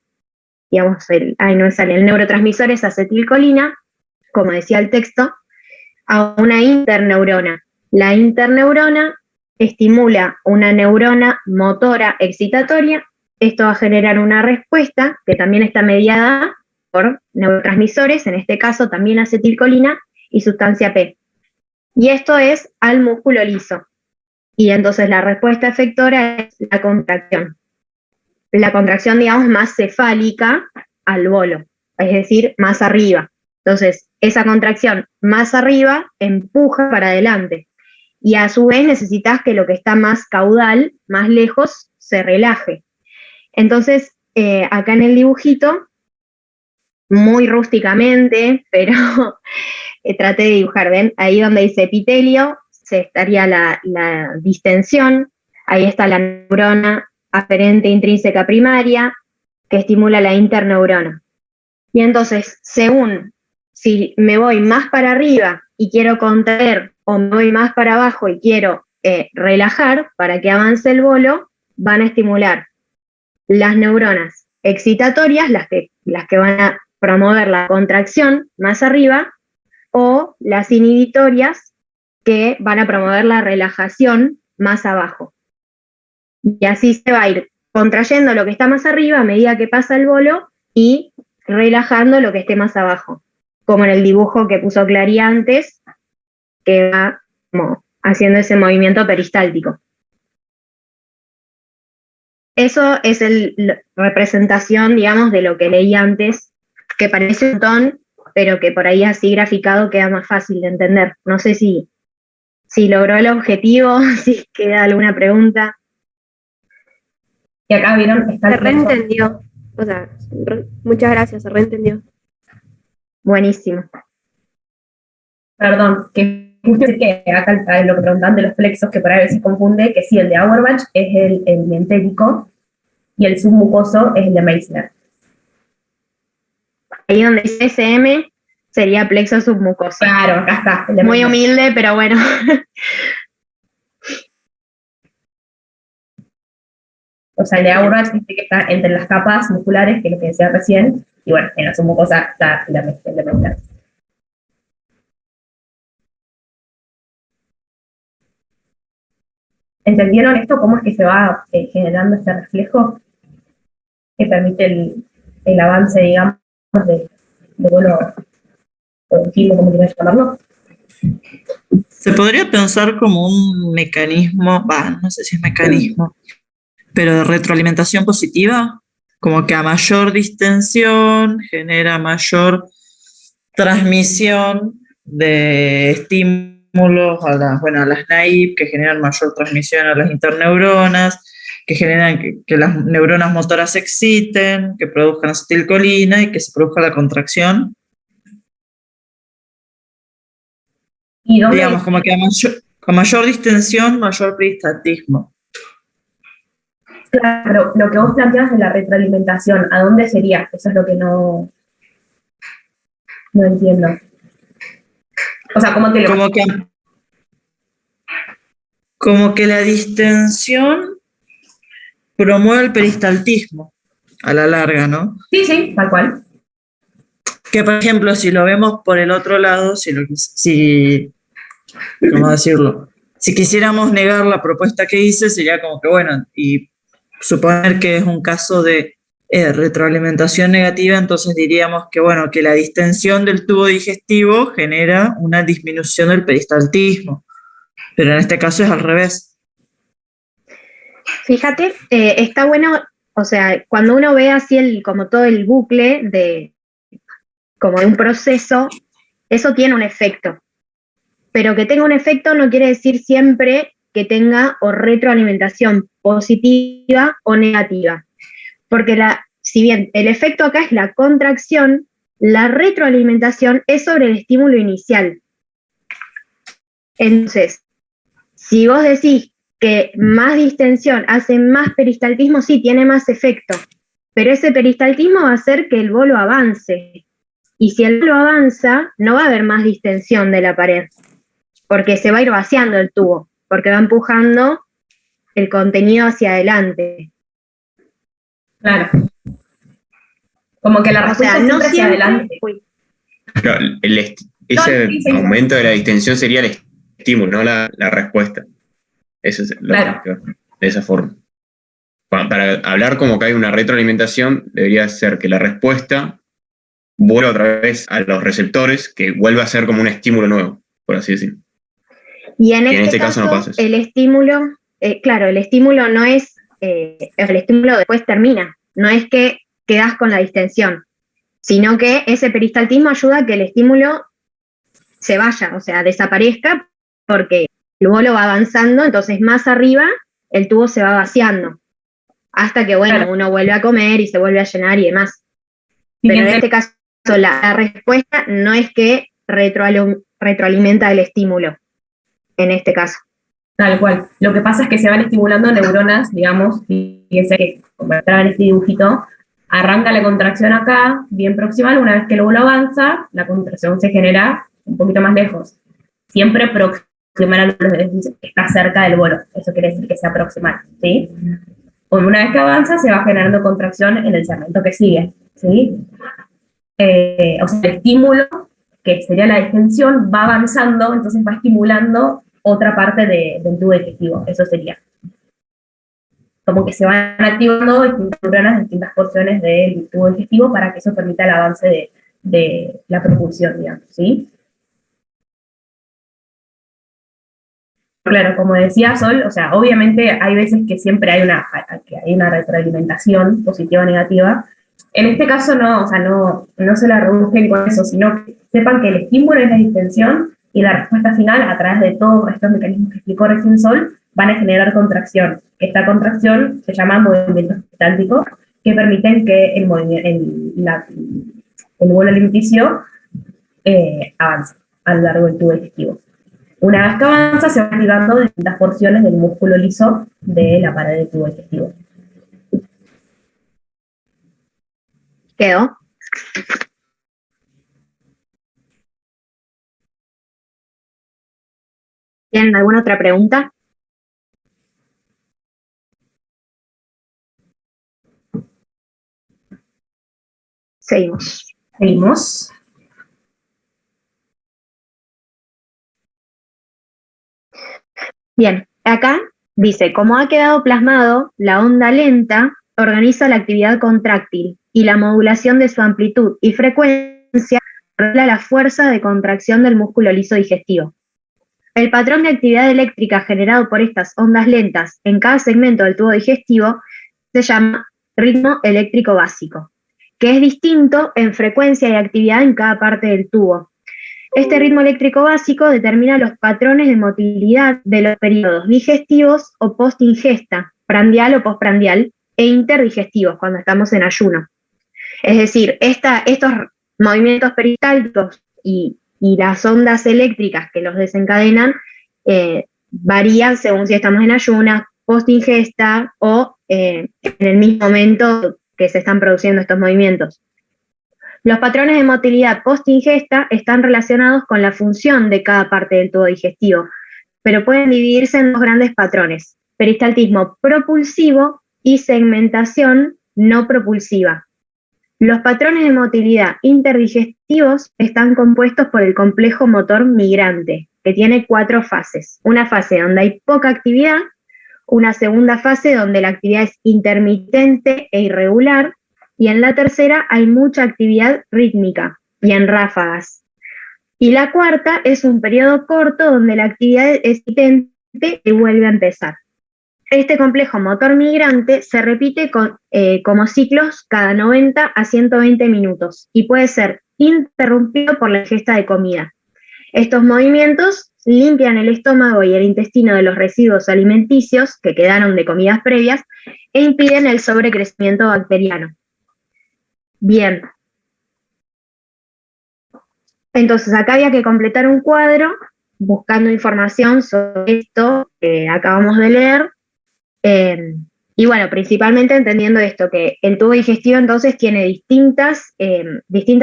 neurotransmisor es acetilcolina, como decía el texto, a una interneurona. La interneurona estimula una neurona motora excitatoria. Esto va a generar una respuesta que también está mediada por neurotransmisores, en este caso también acetilcolina y sustancia P. Y esto es al músculo liso. Y entonces la respuesta efectora es la contracción. La contracción, digamos, más cefálica al bolo, es decir, más arriba. Entonces, esa contracción más arriba empuja para adelante. Y a su vez necesitas que lo que está más caudal, más lejos, se relaje. Entonces, acá en el dibujito, muy rústicamente, pero traté de dibujar, ¿ven? Ahí donde dice epitelio, se estaría la distensión, ahí está la neurona aferente intrínseca primaria, que estimula la interneurona. Y entonces, según si me voy más para arriba y quiero contraer, o me voy más para abajo y quiero relajar para que avance el bolo, van a estimular las neuronas excitatorias, las que van a promover la contracción más arriba, o las inhibitorias que van a promover la relajación más abajo. Y así se va a ir contrayendo lo que está más arriba a medida que pasa el bolo y relajando lo que esté más abajo, como en el dibujo que puso Clary antes, que va como haciendo ese movimiento peristáltico. Eso es la representación, digamos, de lo que leí antes, que parece un montón, pero que por ahí así graficado queda más fácil de entender. No sé si logró el objetivo, si queda alguna pregunta. Y acá vieron, está Se reentendió. O sea, muchas gracias, se reentendió. Buenísimo. Perdón, que acá lo que preguntan de los plexos, que por ahí a veces confunde, que sí, el de Auerbach es el mentérico y el submucoso es el de Meissner. Ahí donde dice SM sería plexo submucoso. Claro, acá está. Muy humilde, pero bueno. O sea, el de Auerbach dice que está entre las capas musculares, que es lo que decía recién, y bueno, en la submucosa está el de Meissner. ¿Entendieron esto? ¿Cómo es que se va generando este reflejo que permite el avance, digamos, de vuelo continuo, como quieras llamarlo? Se podría pensar como un mecanismo, no sé si es mecanismo, pero de retroalimentación positiva, como que a mayor distensión genera mayor transmisión de estímulos a las NAIP, que generan mayor transmisión a las interneuronas, que generan que las neuronas motoras se exciten, que produzcan acetilcolina y que se produzca la contracción. ¿Y dónde? Digamos, como que a mayor distensión, mayor peristaltismo. Claro, lo que vos planteas de la retroalimentación, ¿a dónde sería? Eso es lo que no entiendo. O sea, ¿cómo te lo... Como que la distensión promueve el peristaltismo a la larga, ¿no? Sí, tal cual. Que, por ejemplo, si lo vemos por el otro lado, ¿cómo decirlo? Si quisiéramos negar la propuesta que hice, sería como que, bueno, y suponer que es un caso de retroalimentación negativa, entonces diríamos que, bueno, que la distensión del tubo digestivo genera una disminución del peristaltismo, pero en este caso es al revés. Fíjate, está bueno, o sea, cuando uno ve así como todo el bucle como de un proceso, eso tiene un efecto. Pero que tenga un efecto no quiere decir siempre que tenga o retroalimentación positiva o negativa. Porque si bien el efecto acá es la contracción, la retroalimentación es sobre el estímulo inicial. Entonces, si vos decís que más distensión hace más peristaltismo, sí, tiene más efecto, pero ese peristaltismo va a hacer que el bolo avance. Y si el bolo avanza, no va a haber más distensión de la pared, porque se va a ir vaciando el tubo, porque va empujando el contenido hacia adelante. Claro. Como que la respuesta no siempre hacia adelante. Claro, ese aumento de la distensión sería el estímulo, no la respuesta. Eso es claro. De esa forma. Para hablar como que hay una retroalimentación, debería ser que la respuesta vuelva otra vez a los receptores, que vuelva a ser como un estímulo nuevo, por así decirlo. Y en este caso no pasa eso. el estímulo, claro, el estímulo no es, el estímulo después termina, no es que quedás con la distensión, sino que ese peristaltismo ayuda a que el estímulo se vaya, o sea, desaparezca, porque el bolo va avanzando, entonces más arriba el tubo se va vaciando, hasta que, bueno, claro, uno vuelve a comer y se vuelve a llenar y demás. Pero en este caso la respuesta no es que retroalimenta el estímulo, en este caso. Tal cual. Lo que pasa es que se van estimulando neuronas, digamos, fíjense que, como entraba en este dibujito, arranca la contracción acá, bien proximal, una vez que el óvulo avanza, la contracción se genera un poquito más lejos. Siempre proximal está cerca del bolo, eso quiere decir que sea proximal, ¿sí? Una vez que avanza, se va generando contracción en el segmento que sigue, ¿sí? O sea, el estímulo, que sería la distensión, va avanzando, entonces va estimulando otra parte del tubo digestivo, eso sería. Como que se van activando distintas neuronas, distintas porciones del tubo digestivo para que eso permita el avance de la propulsión, digamos, ¿sí? Claro, como decía Sol, o sea, obviamente hay veces que siempre hay una retroalimentación positiva o negativa. En este caso no, o sea, no se la rebusquen con eso, sino que sepan que el estímulo es la distensión y la respuesta final, a través de todos estos mecanismos que explicó recién Sol, van a generar contracción. Esta contracción se llama movimientos peristálticos, que permiten que el vuelo alimenticio avance a lo largo del tubo digestivo. Una vez que avanza, se van activando distintas porciones del músculo liso de la pared del tubo digestivo. ¿Quedó? ¿Tienen alguna otra pregunta? Seguimos. Bien, acá Dice, como ha quedado plasmado, la onda lenta organiza la actividad contráctil y la modulación de su amplitud y frecuencia regula la fuerza de contracción del músculo liso digestivo. El patrón de actividad eléctrica generado por estas ondas lentas en cada segmento del tubo digestivo se llama ritmo eléctrico básico, que es distinto en frecuencia y actividad en cada parte del tubo. Este ritmo eléctrico básico determina los patrones de motilidad de los periodos digestivos o post-ingesta, prandial o postprandial, e interdigestivos, cuando estamos en ayuno. Es decir, estos movimientos peristálticos y las ondas eléctricas que los desencadenan varían según si estamos en ayunas, post-ingesta o en el mismo momento que se están produciendo estos movimientos. Los patrones de motilidad post-ingesta están relacionados con la función de cada parte del tubo digestivo, pero pueden dividirse en dos grandes patrones: peristaltismo propulsivo y segmentación no propulsiva. Los patrones de motilidad interdigestivos están compuestos por el complejo motor migrante, que tiene 4 fases. Una fase donde hay poca actividad, una segunda fase donde la actividad es intermitente e irregular, y en la tercera hay mucha actividad rítmica y en ráfagas. Y la cuarta es un periodo corto donde la actividad es intermitente y vuelve a empezar. Este complejo motor migrante se repite como ciclos cada 90 a 120 minutos y puede ser interrumpido por la ingesta de comida. Estos movimientos limpian el estómago y el intestino de los residuos alimenticios que quedaron de comidas previas e impiden el sobrecrecimiento bacteriano. Bien. Entonces, acá había que completar un cuadro buscando información sobre esto que acabamos de leer. Y bueno, principalmente entendiendo esto, que el tubo digestivo entonces tiene distinta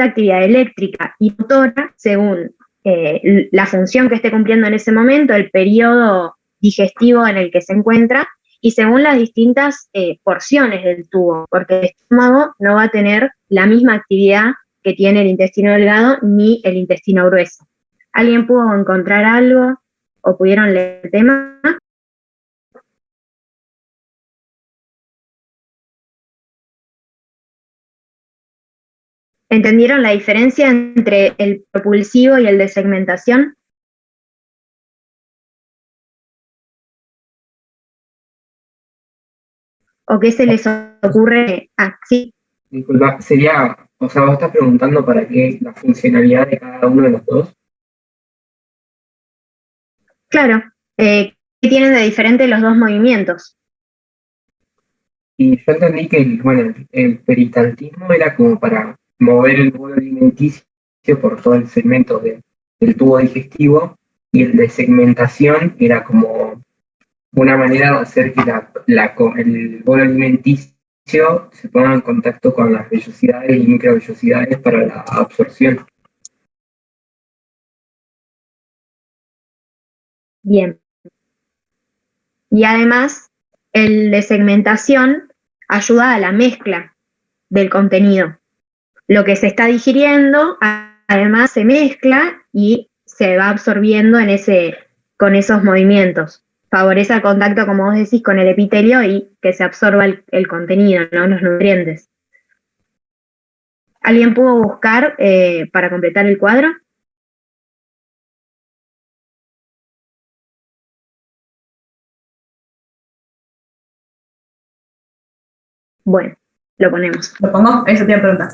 actividad eléctrica y motora según la función que esté cumpliendo en ese momento, el periodo digestivo en el que se encuentra y según las distintas porciones del tubo, porque el estómago no va a tener la misma actividad que tiene el intestino delgado ni el intestino grueso. ¿Alguien pudo encontrar algo o pudieron leer el tema? ¿Entendieron la diferencia entre el propulsivo y el de segmentación? ¿O qué se les ocurre? Ah, sí. Disculpa, sería, o sea, vos estás preguntando para qué la funcionalidad de cada uno de los dos. Claro. ¿Qué tienen de diferente los dos movimientos? Y yo entendí que el peristaltismo era como para mover el bolo alimenticio por todo el segmento del tubo digestivo, y el de segmentación era como una manera de hacer que el bolo alimenticio se ponga en contacto con las vellosidades y microvellosidades para la absorción. Bien. Y además, el de segmentación ayuda a la mezcla del contenido. Lo que se está digiriendo, además, se mezcla y se va absorbiendo con esos movimientos. Favorece el contacto, como vos decís, con el epitelio y que se absorba el contenido, ¿no? Los nutrientes. ¿Alguien pudo buscar para completar el cuadro? Bueno, lo ponemos. ¿Lo pongo? Eso te iba a preguntar.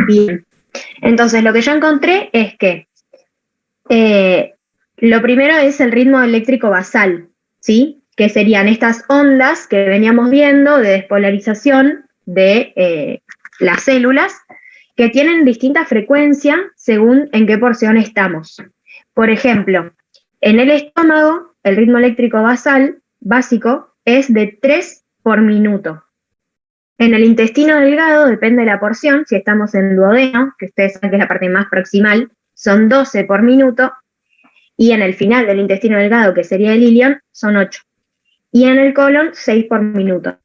Bien. Entonces, lo que yo encontré es que lo primero es el ritmo eléctrico basal, ¿sí? Que serían estas ondas que veníamos viendo de despolarización de las células, que tienen distinta frecuencia según en qué porción estamos. Por ejemplo, en el estómago, el ritmo eléctrico basal básico es de 3 por minuto. En el intestino delgado, depende de la porción, si estamos en duodeno, que ustedes saben que es la parte más proximal, son 12 por minuto, y en el final del intestino delgado, que sería el ilion, son 8. Y en el colon, 6 por minuto.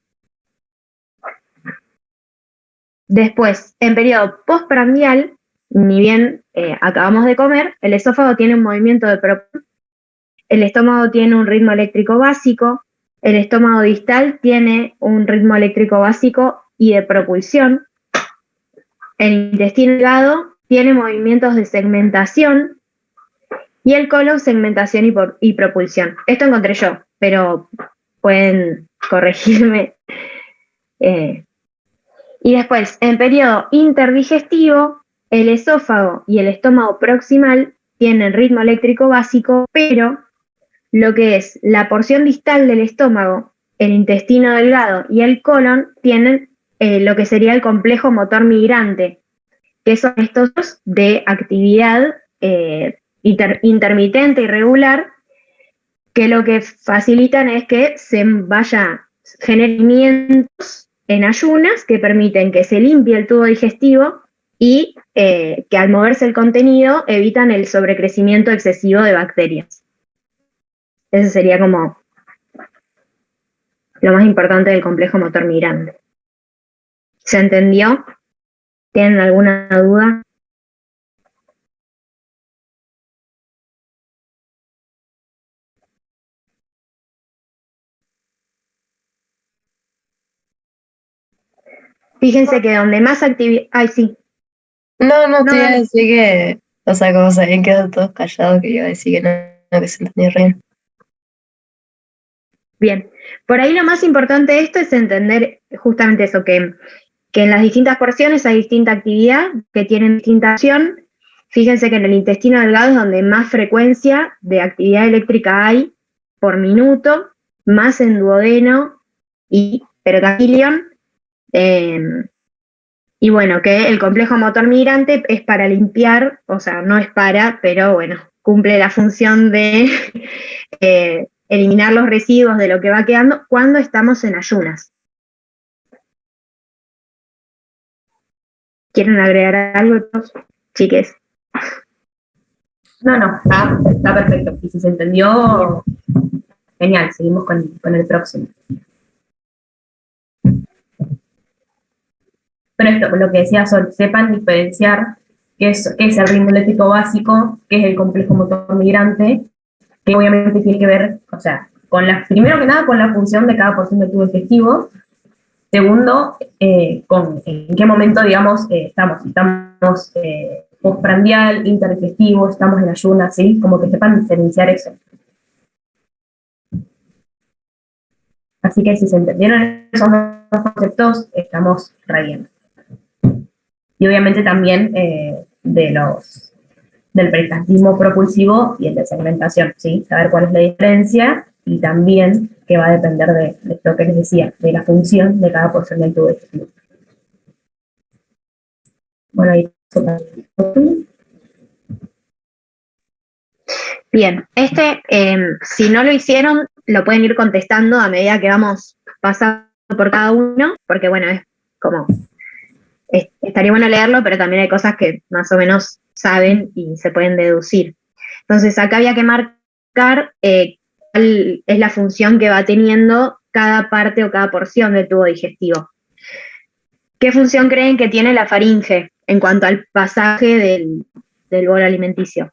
Después, en periodo postprandial, ni bien acabamos de comer, el esófago tiene un movimiento de propulsión el estómago tiene un ritmo eléctrico básico, el estómago distal tiene un ritmo eléctrico básico y de propulsión, el intestino delgado tiene movimientos de segmentación y el colon segmentación y propulsión. Esto encontré yo, pero pueden corregirme. Y después, en periodo interdigestivo, el esófago y el estómago proximal tienen ritmo eléctrico básico, pero lo que es la porción distal del estómago, el intestino delgado y el colon tienen lo que sería el complejo motor migrante, que son estos dos de actividad intermitente y regular, que lo que facilitan es que se vaya generamientos en ayunas que permiten que se limpie el tubo digestivo y que al moverse el contenido evitan el sobrecrecimiento excesivo de bacterias. Ese sería como lo más importante del complejo motor migrante. ¿Se entendió? ¿Tienen alguna duda? Fíjense que donde más actividad... Ay, sí. No, te iba a dale. decir que, o sea, como se habían quedado todos callados, que iba a decir que no, que se entendía re bien. Bien. Por ahí lo más importante de esto es entender justamente eso, que en las distintas porciones hay distinta actividad, que tienen distinta acción. Fíjense que en el intestino delgado es donde más frecuencia de actividad eléctrica hay por minuto, más en duodeno y perganglion. Y bueno, que el complejo motor migrante es para limpiar, o sea, no es para, pero bueno, cumple la función de eliminar los residuos de lo que va quedando cuando estamos en ayunas. ¿Quieren agregar algo, chiques? No, está perfecto. Y si se entendió, genial, seguimos con el próximo. Pero esto, lo que decía Sol, sepan diferenciar qué es el ritmo eléctrico básico, qué es el complejo motor migrante, que obviamente tiene que ver, o sea, primero que nada con la función de cada porción del tubo digestivo. Segundo, en qué momento, digamos, estamos postprandial, interdigestivo, estamos en ayunas, ¿sí? Como que sepan diferenciar eso. Así que si se entendieron esos dos conceptos, estamos re bien. Y obviamente también del peristaltismo propulsivo y el de segmentación, ¿sí? Saber cuál es la diferencia y también que va a depender de lo que les decía, de la función de cada porción del tubo digestivo. Bueno, ahí. Bien, si no lo hicieron, lo pueden ir contestando a medida que vamos pasando por cada uno, porque bueno, es como, estaría bueno leerlo, pero también hay cosas que más o menos saben y se pueden deducir. Entonces, acá había que marcar cuál es la función que va teniendo cada parte o cada porción del tubo digestivo. ¿Qué función creen que tiene la faringe en cuanto al pasaje del bolo alimenticio?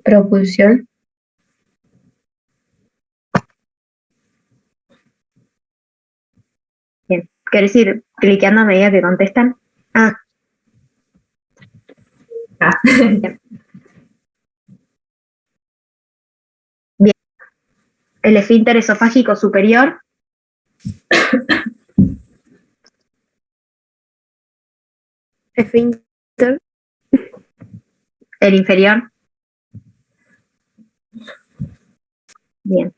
Propulsión. Bien. ¿Querés ir cliqueando a medida que contestan? Bien. Bien. El esfínter esofágico superior. Esfínter. El inferior. Bien.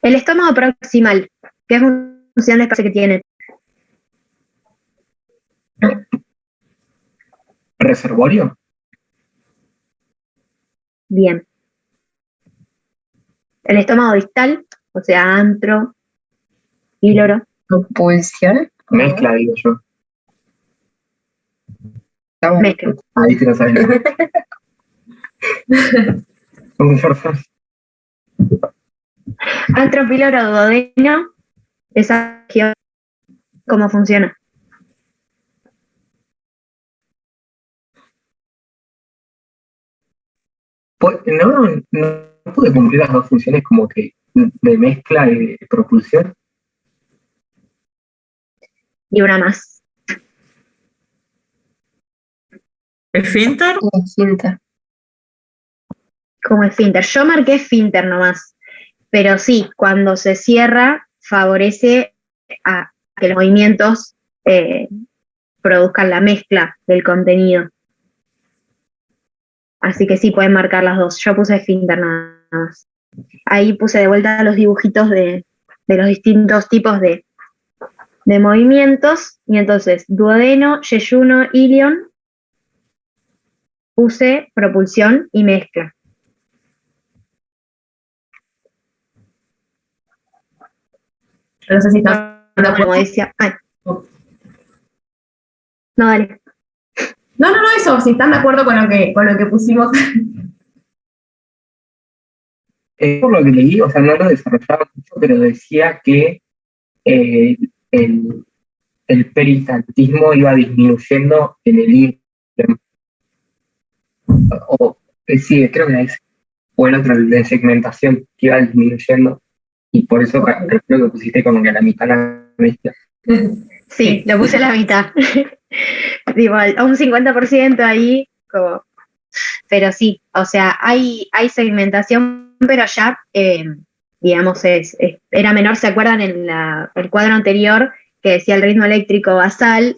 El estómago proximal. ¿Qué funciones parece que tiene? ¿Reservorio? Bien. El estómago distal, o sea, antro, píloro. Propulsión. Mezcla, digo yo. Mezcla. Ahí te lo sabes. Un forzón. Antro, píloro, duodeno. Esa región, ¿cómo funciona? Pues, no puede cumplir las dos funciones como que de mezcla y de propulsión. Y una más. ¿Esfínter? Esfínter. Como esfínter. Yo marqué esfínter nomás. Pero sí, cuando se cierra, favorece a que los movimientos produzcan la mezcla del contenido. Así que sí, pueden marcar las dos. Yo puse esfínter nada más. Ahí puse de vuelta los dibujitos de los distintos tipos de movimientos. Y entonces, duodeno, yeyuno, ilion, puse propulsión y mezcla. No sé si están de Como acuerdo. decía. Ay. No, dale. No, eso, si están de acuerdo con lo que pusimos. Por lo que leí, o sea, no lo desarrollaba mucho, pero decía que el peristaltismo iba disminuyendo en el ilion. Sí, creo que es. O el otro, el de segmentación, que iba disminuyendo. Y por eso creo que pusiste como que a la mitad la mezcla. Sí, lo puse a la mitad. Igual, a un 50% ahí, como. Pero sí, o sea, hay segmentación, pero ya, digamos, era menor. ¿Se acuerdan en el cuadro anterior que decía el ritmo eléctrico basal?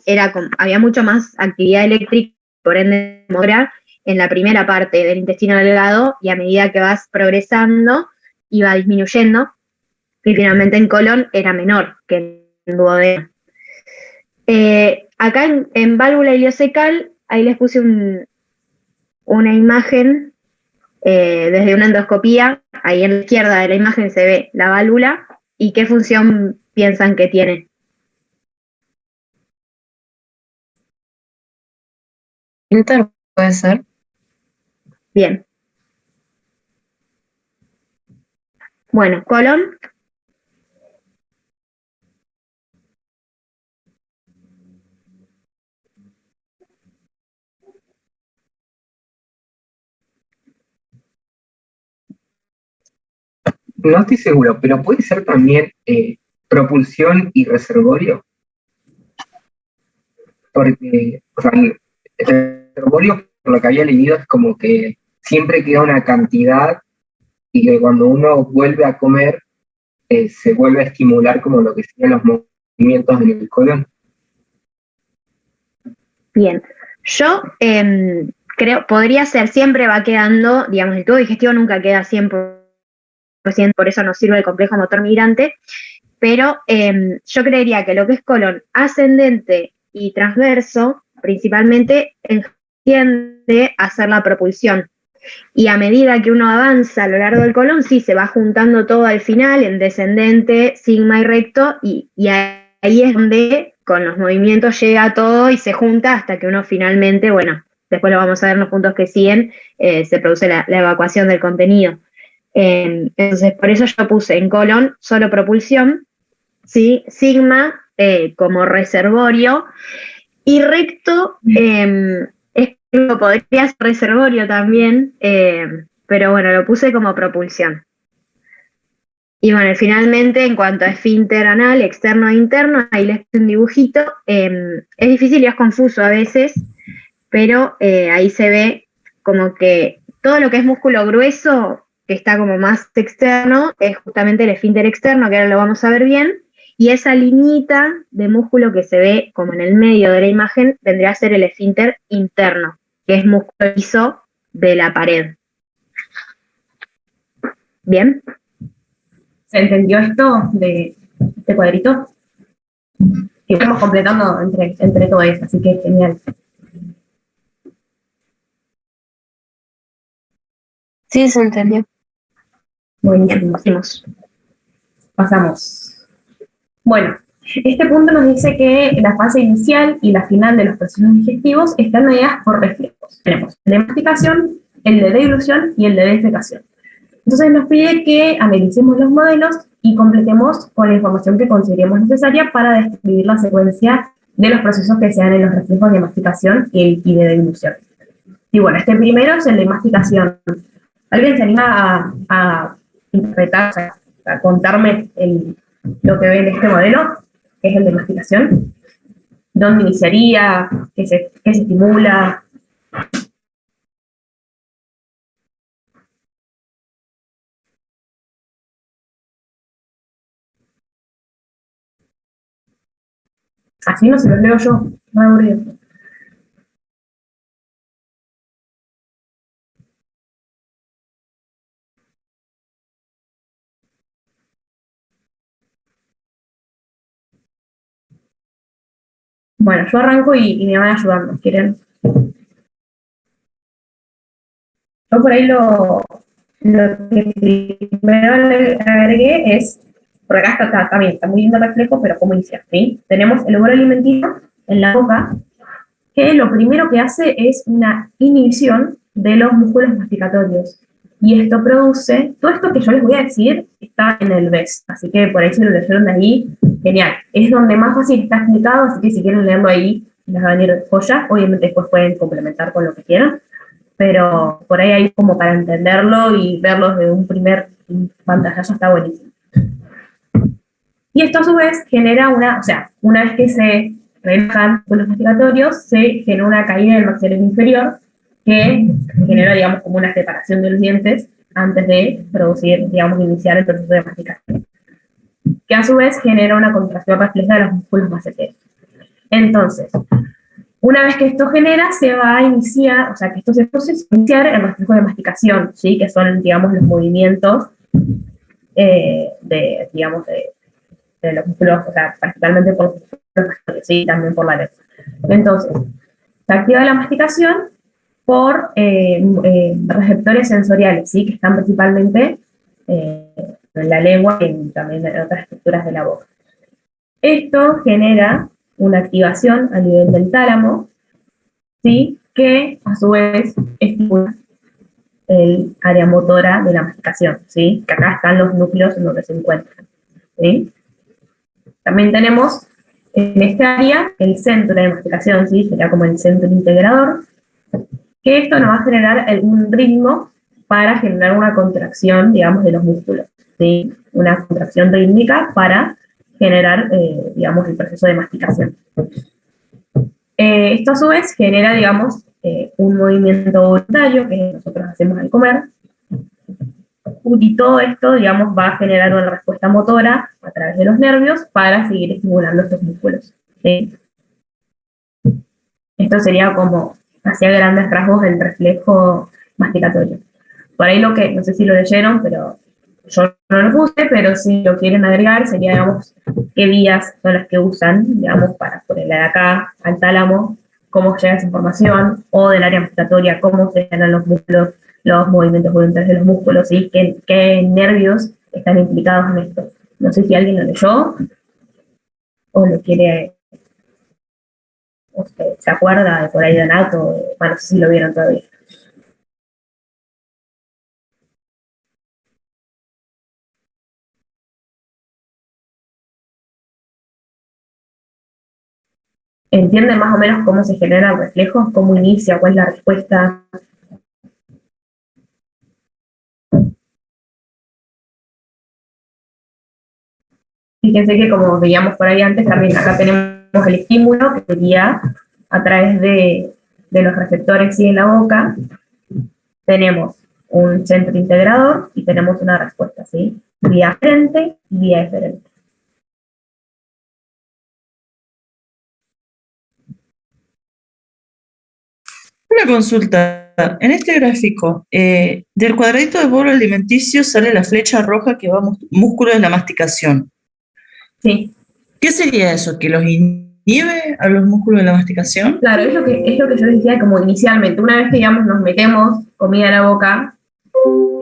Había mucho más actividad eléctrica, por ende, mora en la primera parte del intestino delgado, y a medida que vas progresando, iba disminuyendo, y finalmente en colon era menor que en duodeno. Acá en válvula ileocecal, ahí les puse una imagen desde una endoscopía. Ahí en la izquierda de la imagen se ve la válvula. ¿Y qué función piensan que tiene? Esfínter puede ser. Bien. Bueno, colon. No estoy seguro, pero puede ser también propulsión y reservorio. Porque, o sea, el reservorio, por lo que había leído, es como que siempre queda una cantidad y que cuando uno vuelve a comer, se vuelve a estimular como lo que serían los movimientos en el colon. Bien. Yo creo, podría ser, siempre va quedando, digamos, el tubo digestivo nunca queda 100%, por eso nos sirve el complejo motor migrante, pero yo creería que lo que es colon ascendente y transverso, principalmente, tiende a hacer la propulsión. Y a medida que uno avanza a lo largo del colon, sí, se va juntando todo al final, en descendente, sigma y recto, y ahí es donde con los movimientos llega todo y se junta hasta que uno finalmente, bueno, después lo vamos a ver en los puntos que siguen, se produce la evacuación del contenido. Entonces, por eso yo puse en colon solo propulsión, ¿sí? Sigma como reservorio, y recto podría ser reservorio también, pero bueno, lo puse como propulsión. Y bueno, finalmente, en cuanto a esfínter anal, externo e interno, ahí les puse un dibujito. Es difícil y es confuso a veces, pero ahí se ve como que todo lo que es músculo grueso, que está como más externo, es justamente el esfínter externo, que ahora lo vamos a ver bien, y esa liñita de músculo que se ve como en el medio de la imagen vendría a ser el esfínter interno, que es músculo liso de la pared. ¿Bien? ¿Se entendió esto de este cuadrito? Que estamos completando entre todo eso, así que genial. Sí, se entendió. Buenísimo. Pasamos. Bueno, este punto nos dice que la fase inicial y la final de los procesos digestivos están mediadas por reflejos. Tenemos el de masticación, el de deglución y el de defecación. Entonces nos pide que analicemos los modelos y completemos con la información que consideremos necesaria para describir la secuencia de los procesos que se dan en los reflejos de masticación y de deglución. Y bueno, este primero es el de masticación. ¿Alguien se anima a interpretar, o sea, a contarme lo que ve en este modelo, que es el de masticación? ¿Dónde iniciaría? ¿Qué se estimula? Así no se los leo yo, no aburrido. Bueno, yo arranco y me van ayudando, ¿quieren? Yo por ahí lo que primero le agregué es, porque acá también está muy lindo el reflejo, pero ¿cómo iniciar? ¿Sí? Tenemos el bolo alimenticio en la boca, que lo primero que hace es una inhibición de los músculos masticatorios. Y esto produce, todo esto que yo les voy a decir está en el BES, así que por ahí si lo leyeron de ahí, genial. Es donde más fácil está explicado, así que si quieren leerlo ahí, les va a venir de joya. Obviamente después pueden complementar con lo que quieran, pero por ahí hay como para entenderlo y verlo desde un primer pantallazo está buenísimo. Y esto a su vez genera una vez que se relajan los masticatorios, se genera una caída del maxilar inferior que genera, digamos, como una separación de los dientes antes de producir, digamos, iniciar el proceso de masticación, que a su vez genera una contracción refleja de los músculos maceteros. Entonces, una vez que esto genera, se va a iniciar, o sea, que esto se procesa, iniciar el reflejo de masticación, ¿sí? Que son, digamos, los movimientos de los músculos, o sea, principalmente por los músculos, ¿sí? También por la lengua. Entonces, se activa la masticación por receptores sensoriales, ¿sí? Que están principalmente en la lengua y también en otras estructuras de la boca. Esto genera una activación a nivel del tálamo, ¿sí? Que a su vez estimula el área motora de la masticación, ¿sí? Que acá están los núcleos en donde se encuentran, ¿sí? También tenemos en esta área el centro de masticación, ¿sí? Sería como el centro integrador, que esto nos va a generar un ritmo para generar una contracción, digamos, de los músculos, ¿sí? Una contracción rítmica para generar, digamos, el proceso de masticación. Esto a su vez genera, digamos, un movimiento voluntario que nosotros hacemos al comer, y todo esto, digamos, va a generar una respuesta motora a través de los nervios para seguir estimulando estos músculos, ¿sí? Esto sería como, hacia grandes rasgos, el reflejo masticatorio. Por ahí lo que, no sé si lo leyeron, pero yo no lo puse, pero si lo quieren agregar, sería, digamos, qué vías son las que usan, digamos, para ponerle de acá al tálamo, cómo llega esa información, o del área masticatoria, cómo se generan los músculos, los movimientos voluntarios de los músculos, y qué nervios están implicados en esto. No sé si alguien lo leyó, o lo quiere, o se acuerda de por ahí de Nato, bueno, no sé si lo vieron todavía. ¿Entienden más o menos cómo se genera el reflejo? ¿Cómo inicia? ¿Cuál es la respuesta? Fíjense que como veíamos por ahí antes, también acá tenemos el estímulo que sería a través de los receptores y en la boca. Tenemos un centro integrador y tenemos una respuesta, ¿sí? Vía aferente y vía eferente. Una consulta. En este gráfico, del cuadradito de bolo alimenticio sale la flecha roja que va a músculos de la masticación. Sí. ¿Qué sería eso? ¿Que los inhibe a los músculos de la masticación? Claro, es lo que yo decía como inicialmente. Una vez que, digamos, nos metemos comida a la boca, o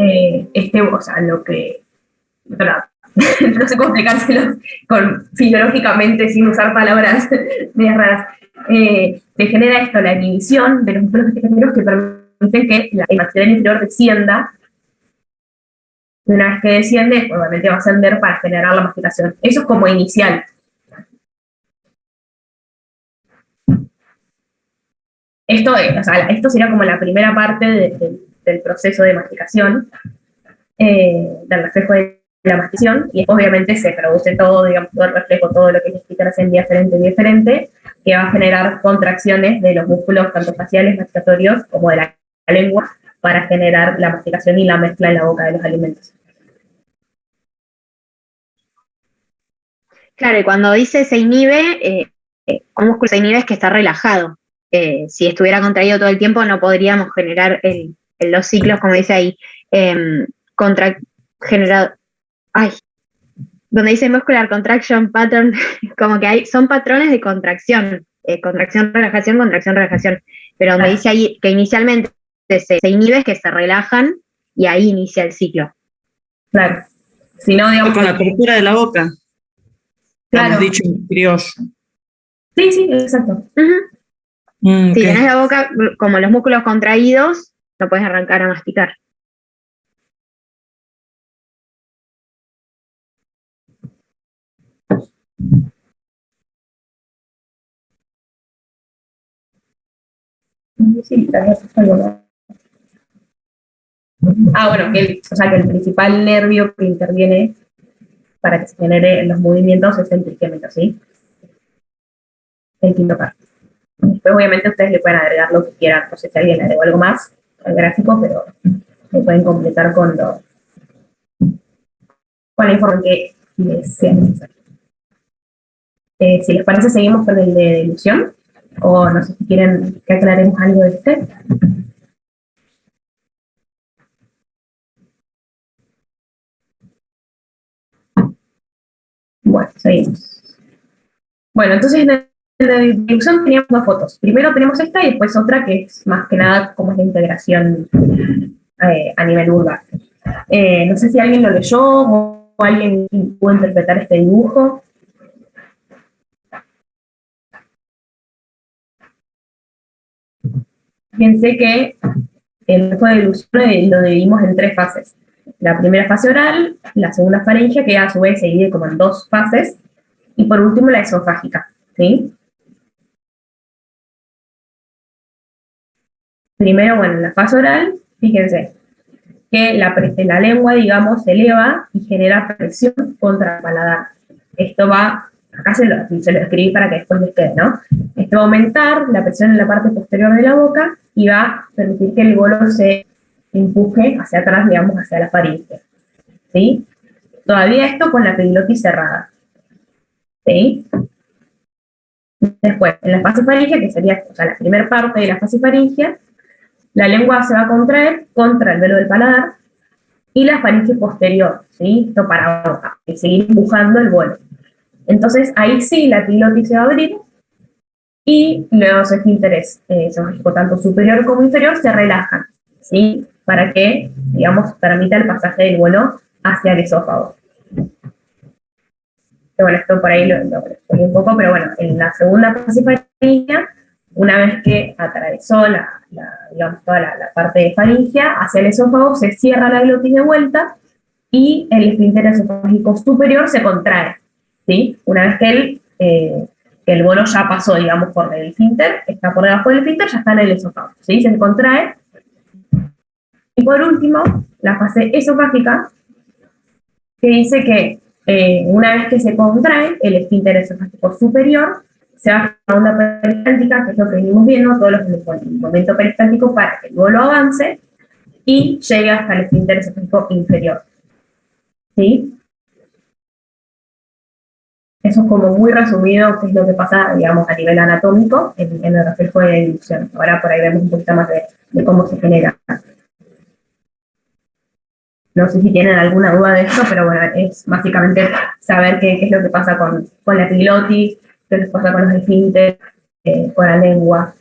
sea, lo que... Perdón, no sé cómo explicárselo fisiológicamente sin usar palabras medias raras. Se genera esto, la inhibición de los músculos masticatorios que permiten que el maxilar inferior descienda. Y una vez que desciende, pues, obviamente va a ascender para generar la masticación. Eso es como inicial. Esto sería como la primera parte del proceso de masticación, del reflejo de la masticación, y obviamente se produce todo, digamos, todo el reflejo, todo lo que les expliqué recién diferente, que va a generar contracciones de los músculos, tanto faciales, masticatorios, como de la lengua, para generar la masticación y la mezcla en la boca de los alimentos. Claro, y cuando dice se inhibe, un músculo se inhibe es que está relajado. Si estuviera contraído todo el tiempo, no podríamos generar los ciclos, como dice ahí, generado. Ay, donde dice muscular contraction pattern, como que son patrones de contracción, contracción, relajación, pero donde dice ahí que inicialmente se inhibe es que se relajan y ahí inicia el ciclo. Claro. Si no, digamos, con la apertura de la boca. Claro. Hemos dicho en criollo. Sí, exacto. Si tenés la boca, como los músculos contraídos, no puedes arrancar a masticar. Sí, bueno, que el principal nervio que interviene para que se generen los movimientos es el trigémino, ¿sí? El quinto par. Después, obviamente, ustedes le pueden agregar lo que quieran. No sé si alguien le agregó algo más al gráfico, pero lo pueden completar con la información que les sea necesaria. Si les parece, seguimos con el de dilución, o no sé si quieren que aclaremos algo de este. Bueno, seguimos. Bueno, entonces en la dilución teníamos dos fotos. Primero tenemos esta y después otra que es más que nada como es la integración a nivel vulvar. No sé si alguien lo leyó o alguien pudo interpretar este dibujo. Fíjense que el reflejo de dilución lo dividimos en tres fases. La primera fase oral, la segunda faringe, que a su vez se divide como en dos fases, y por último la esofágica, ¿sí? Primero, bueno, en la fase oral, fíjense que la lengua, digamos, se eleva y genera presión contra el paladar. Esto va, acá se lo escribí para que después les quede, ¿no? Esto va a aumentar la presión en la parte posterior de la boca y va a permitir que el bolo se empuje hacia atrás, digamos, hacia la faringe, ¿sí? Todavía esto con la epiglotis cerrada, ¿sí? Después, en la fase faríngea, que sería, o sea, la primera parte de la fase faríngea, la lengua se va a contraer contra el velo del paladar y la faringe posterior, ¿sí? Esto para seguir empujando el bolo. Entonces, ahí sí la epiglotis se va a abrir y los esfínteres esofágicos, tanto superior como inferior, se relajan, ¿sí? Para que, digamos, permita el pasaje del bolo hacia el esófago. Bueno, esto por ahí lo expliqué un poco, pero bueno, en la segunda fase faríngea, una vez que atravesó digamos, toda la parte de faringia, hacia el esófago se cierra la glotis de vuelta y el esfínter esofágico superior se contrae, ¿sí? Una vez que el bolo ya pasó, digamos, por el esfínter, está por debajo del esfínter, ya está en el esófago, ¿sí? Se contrae. Y por último, la fase esofágica, que dice que una vez que se contrae el esfínter esofágico superior, se va a una onda peristáltica, que es lo que venimos viendo, todos los movimientos peristálticos para que el bolo avance y llegue hasta el esfínter esofágico inferior. ¿Sí? Eso es como muy resumido qué es lo que pasa, digamos, a nivel anatómico en el reflejo de dilución. Ahora por ahí vemos un poquito más de cómo se genera. No sé si tienen alguna duda de esto, pero bueno, es básicamente saber qué es lo que pasa con la epiglotis, qué les pasa con los esfínteres, con la lengua.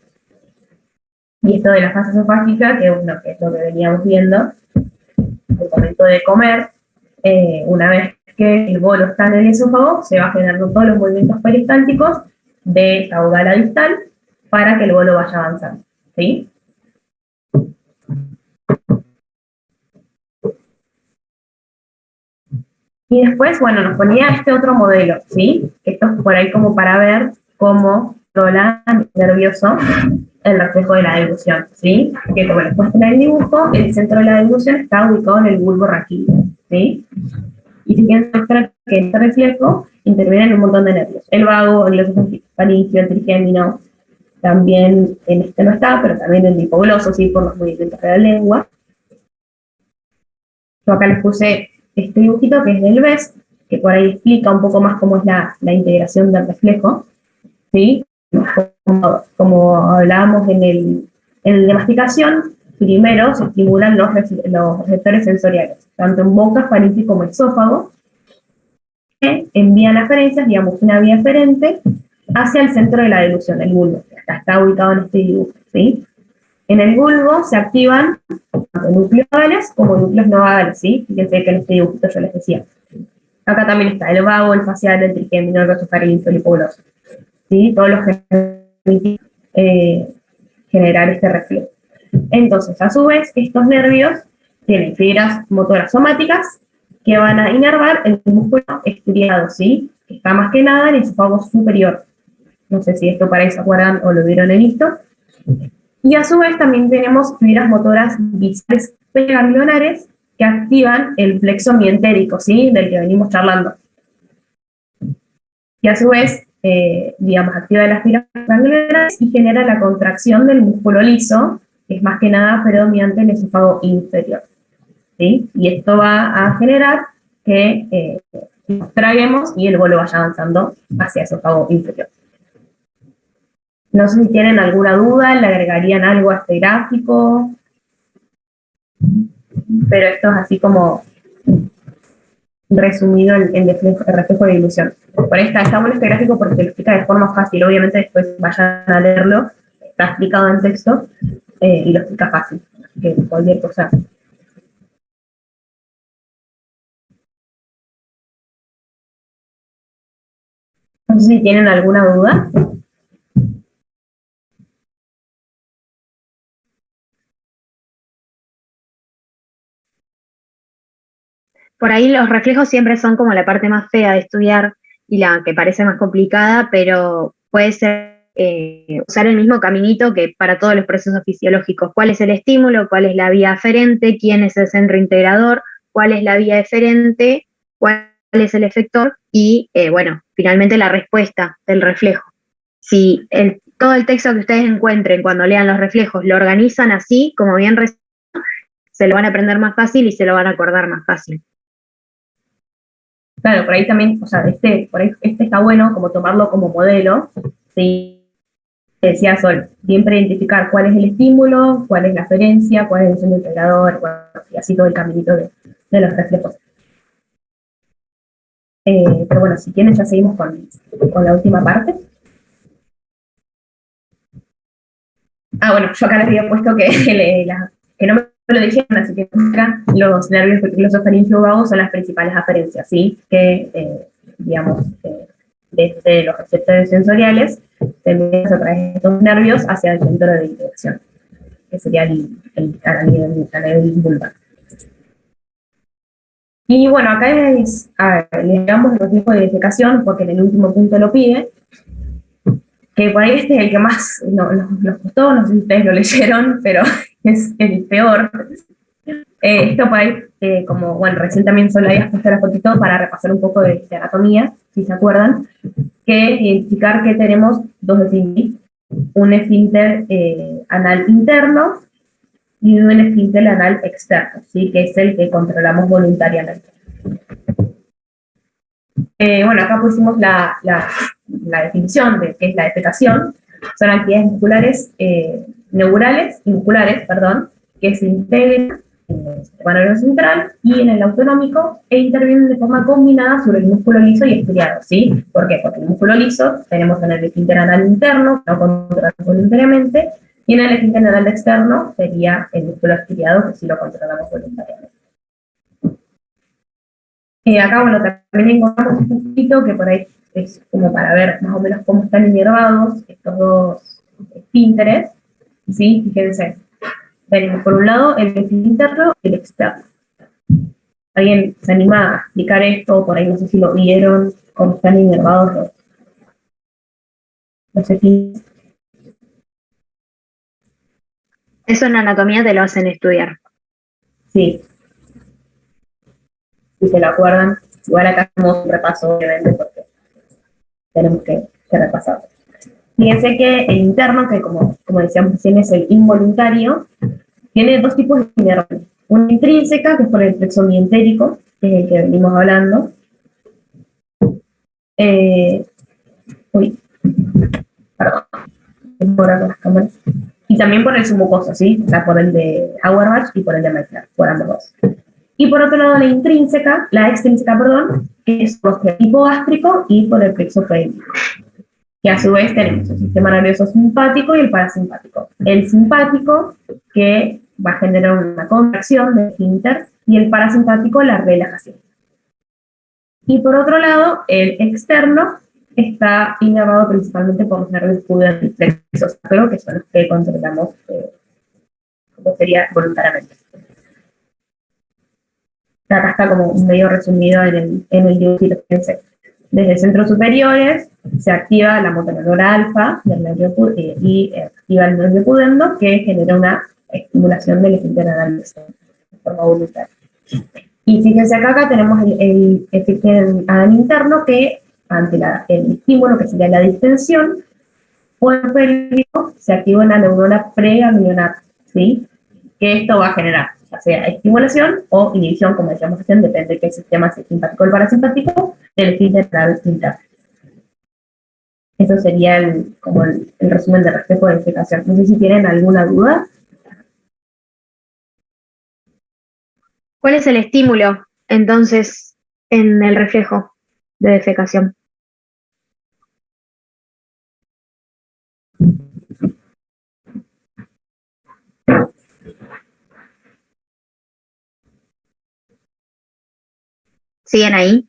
Y esto de la fase esofágica, que es lo que veníamos viendo, el momento de comer, una vez que el bolo está en el esófago, se va generando todos los movimientos peristálticos de esta bogala distal para que el bolo vaya avanzando, ¿sí? Y después, bueno, nos ponía este otro modelo, ¿sí? Esto es por ahí como para ver cómo el nervioso el reflejo de la devolución, ¿sí? Que como les muestro en el dibujo, el centro de la devolución está ubicado en el bulbo raquídeo, ¿sí? Y si quieren mostrar que este reflejo interviene en un montón de nervios. El vago, el glosofaringeo, el trigémino, también en este no está, pero también el hipogloso, ¿sí? Por los movimientos de la lengua. Yo acá les puse este dibujito que es del BES, que por ahí explica un poco más cómo es la integración del reflejo, ¿sí? Como hablábamos en el de masticación, primero se estimulan los receptores sensoriales, tanto en boca, faringe como esófago, que envían aferencias, digamos, una vía aferente hacia el centro de la delusión, el bulbo, que acá está ubicado en este dibujo, ¿sí? En el bulbo se activan tanto núcleos vagales como núcleos no vagales, ¿sí? Fíjense que en este dibujito yo les decía. Acá también está el vago, el facial, el trigémino, el glosofaringeo, el hipogloso, ¿sí? Todos los que permiten generar este reflejo. Entonces, a su vez, estos nervios tienen fibras motoras somáticas que van a inervar el músculo estriado, ¿sí? Que está más que nada en el esófago superior. No sé si esto para ahí se acuerdan o lo vieron en esto. Y a su vez también tenemos fibras motoras visuales preganglionares que activan el plexo mientérico, ¿sí? Del que venimos charlando. Y a su vez, digamos, activa las fibras ganglionares y genera la contracción del músculo liso, que es más que nada predominante en el esófago inferior, ¿sí? Y esto va a generar que nos traguemos y el bolo vaya avanzando hacia el esófago inferior. No sé si tienen alguna duda, le agregarían algo a este gráfico, pero esto es así como resumido el reflejo de ilusión. Por esta está bueno este gráfico porque lo explica de forma fácil, obviamente después vayan a leerlo, está explicado en texto y lo explica fácil, así que cualquier cosa. No sé si tienen alguna duda. Por ahí los reflejos siempre son como la parte más fea de estudiar y la que parece más complicada, pero puede ser usar el mismo caminito que para todos los procesos fisiológicos. ¿Cuál es el estímulo? ¿Cuál es la vía aferente? ¿Quién es el centro integrador? ¿Cuál es la vía eferente? ¿Cuál es el efector? Y, bueno, finalmente la respuesta del reflejo. Si todo el texto que ustedes encuentren cuando lean los reflejos lo organizan así, como bien se lo van a aprender más fácil y se lo van a acordar más fácil. Claro, por ahí también, o sea, por ahí este está bueno como tomarlo como modelo, ¿sí? Decía Sol, siempre identificar cuál es el estímulo, cuál es la aferencia, cuál es el centro integrador, bueno, y así todo el caminito de los reflejos. Pero bueno, si quieren ya seguimos con la última parte. Ah, bueno, yo acá les había puesto que no me lo dijeron, así que acá los nervios glosofaringeo vagos son las principales aferencias, ¿sí? Que, digamos, desde los receptores sensoriales se envían a través de estos nervios hacia el centro de integración, que sería el canal vulvar. Y bueno, acá les damos los tipos de defecación, porque en el último punto lo pide, que por ahí este es el que más nos costó, no sé si ustedes lo leyeron, pero es el peor. Esto por ahí, como, bueno, recién también solo habías puesto la fotito para repasar un poco de anatomía, si se acuerdan, que es identificar que tenemos dos esfínteres, un esfínter anal interno y un esfínter anal externo, ¿sí? Que es el que controlamos voluntariamente. Bueno, acá pusimos la definición de qué es la defecación. Son actividades musculares, neurales y musculares, perdón, que se integran en el sistema nervioso central y en el autonómico e intervienen de forma combinada sobre el músculo liso y estriado, ¿sí? ¿Por qué? Porque el músculo liso tenemos en el esfínter anal interno, que lo controlamos voluntariamente, y en el esfínter anal externo sería el músculo estriado, que sí lo controlamos voluntariamente. Acá, bueno, también encontramos un poquito que por ahí es como para ver más o menos cómo están inervados estos dos esfínteres, ¿sí? Fíjense, tenemos por un lado el esfínter interno y el externo. ¿Alguien se anima a explicar esto? Por ahí no sé si lo vieron, cómo están inervados los esfínteres. Eso en anatomía te lo hacen estudiar. Sí. Si se lo acuerdan, igual acá hacemos un repaso, obviamente, porque tenemos que repasar. Fíjense que el interno, que como decíamos recién es el involuntario, tiene dos tipos de inervación. Una intrínseca, que es por el plexo mientérico, que es el que venimos hablando. Perdón, por las cámaras. Y también por el submucoso, ¿sí? O sea, por el de Auerbach y por el de Meissner, por ambos dos. Y por otro lado, la extrínseca, perdón, que es por el hipogástrico y por el plexo pélvico. Que a su vez tenemos el sistema nervioso simpático y el parasimpático. El simpático, que va a generar una contracción del esfínter, y el parasimpático, la relajación. Y por otro lado, el externo está inervado principalmente por los nervios pudentes y plexos sacro, que son los que controlamos, como sería voluntariamente. Acá está como medio resumido en el dibujito. Desde centros superiores se activa la motoneurona alfa del nervio y activa el nervio pudendo, que genera una estimulación del esfínter anal de forma voluntaria. Y fíjense acá tenemos el esfínter anal interno, que ante el estímulo, que sería la distensión, o el pélvico, se activa una neurona preganglionar, ¿sí? Que esto va a generar, ya sea estimulación o inhibición, como decíamos recién, depende de qué sistema es el simpático o el parasimpático, del esfínter anal interno. Eso sería como el resumen de reflejo de defecación. No sé si tienen alguna duda. ¿Cuál es el estímulo, entonces, en el reflejo de defecación? ¿Siguen ahí?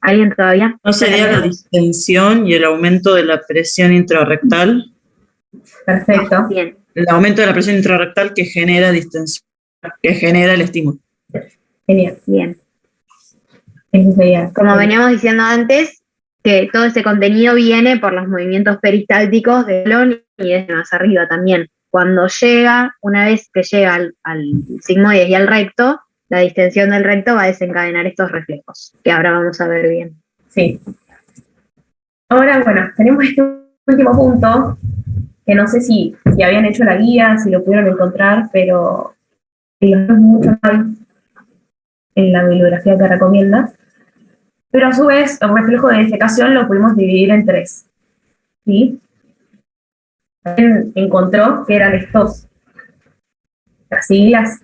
¿Alguien todavía? ¿No sería la distensión y el aumento de la presión intrarrectal? Perfecto. Bien. El aumento de la presión intrarrectal que genera distensión, que genera el estímulo. Genial. Bien. Eso sería. Como veníamos diciendo antes, que todo ese contenido viene por los movimientos peristálticos del colon y desde más arriba también. Cuando llega, una vez que llega al sigmoides y al recto, la distensión del recto va a desencadenar estos reflejos, que ahora vamos a ver bien. Sí. Ahora, bueno, tenemos este último punto, que no sé si habían hecho la guía, si lo pudieron encontrar, pero no es mucho en la bibliografía que recomienda. Pero a su vez, el reflejo de defecación lo pudimos dividir en tres. ¿Sí? Encontró que eran las siglas.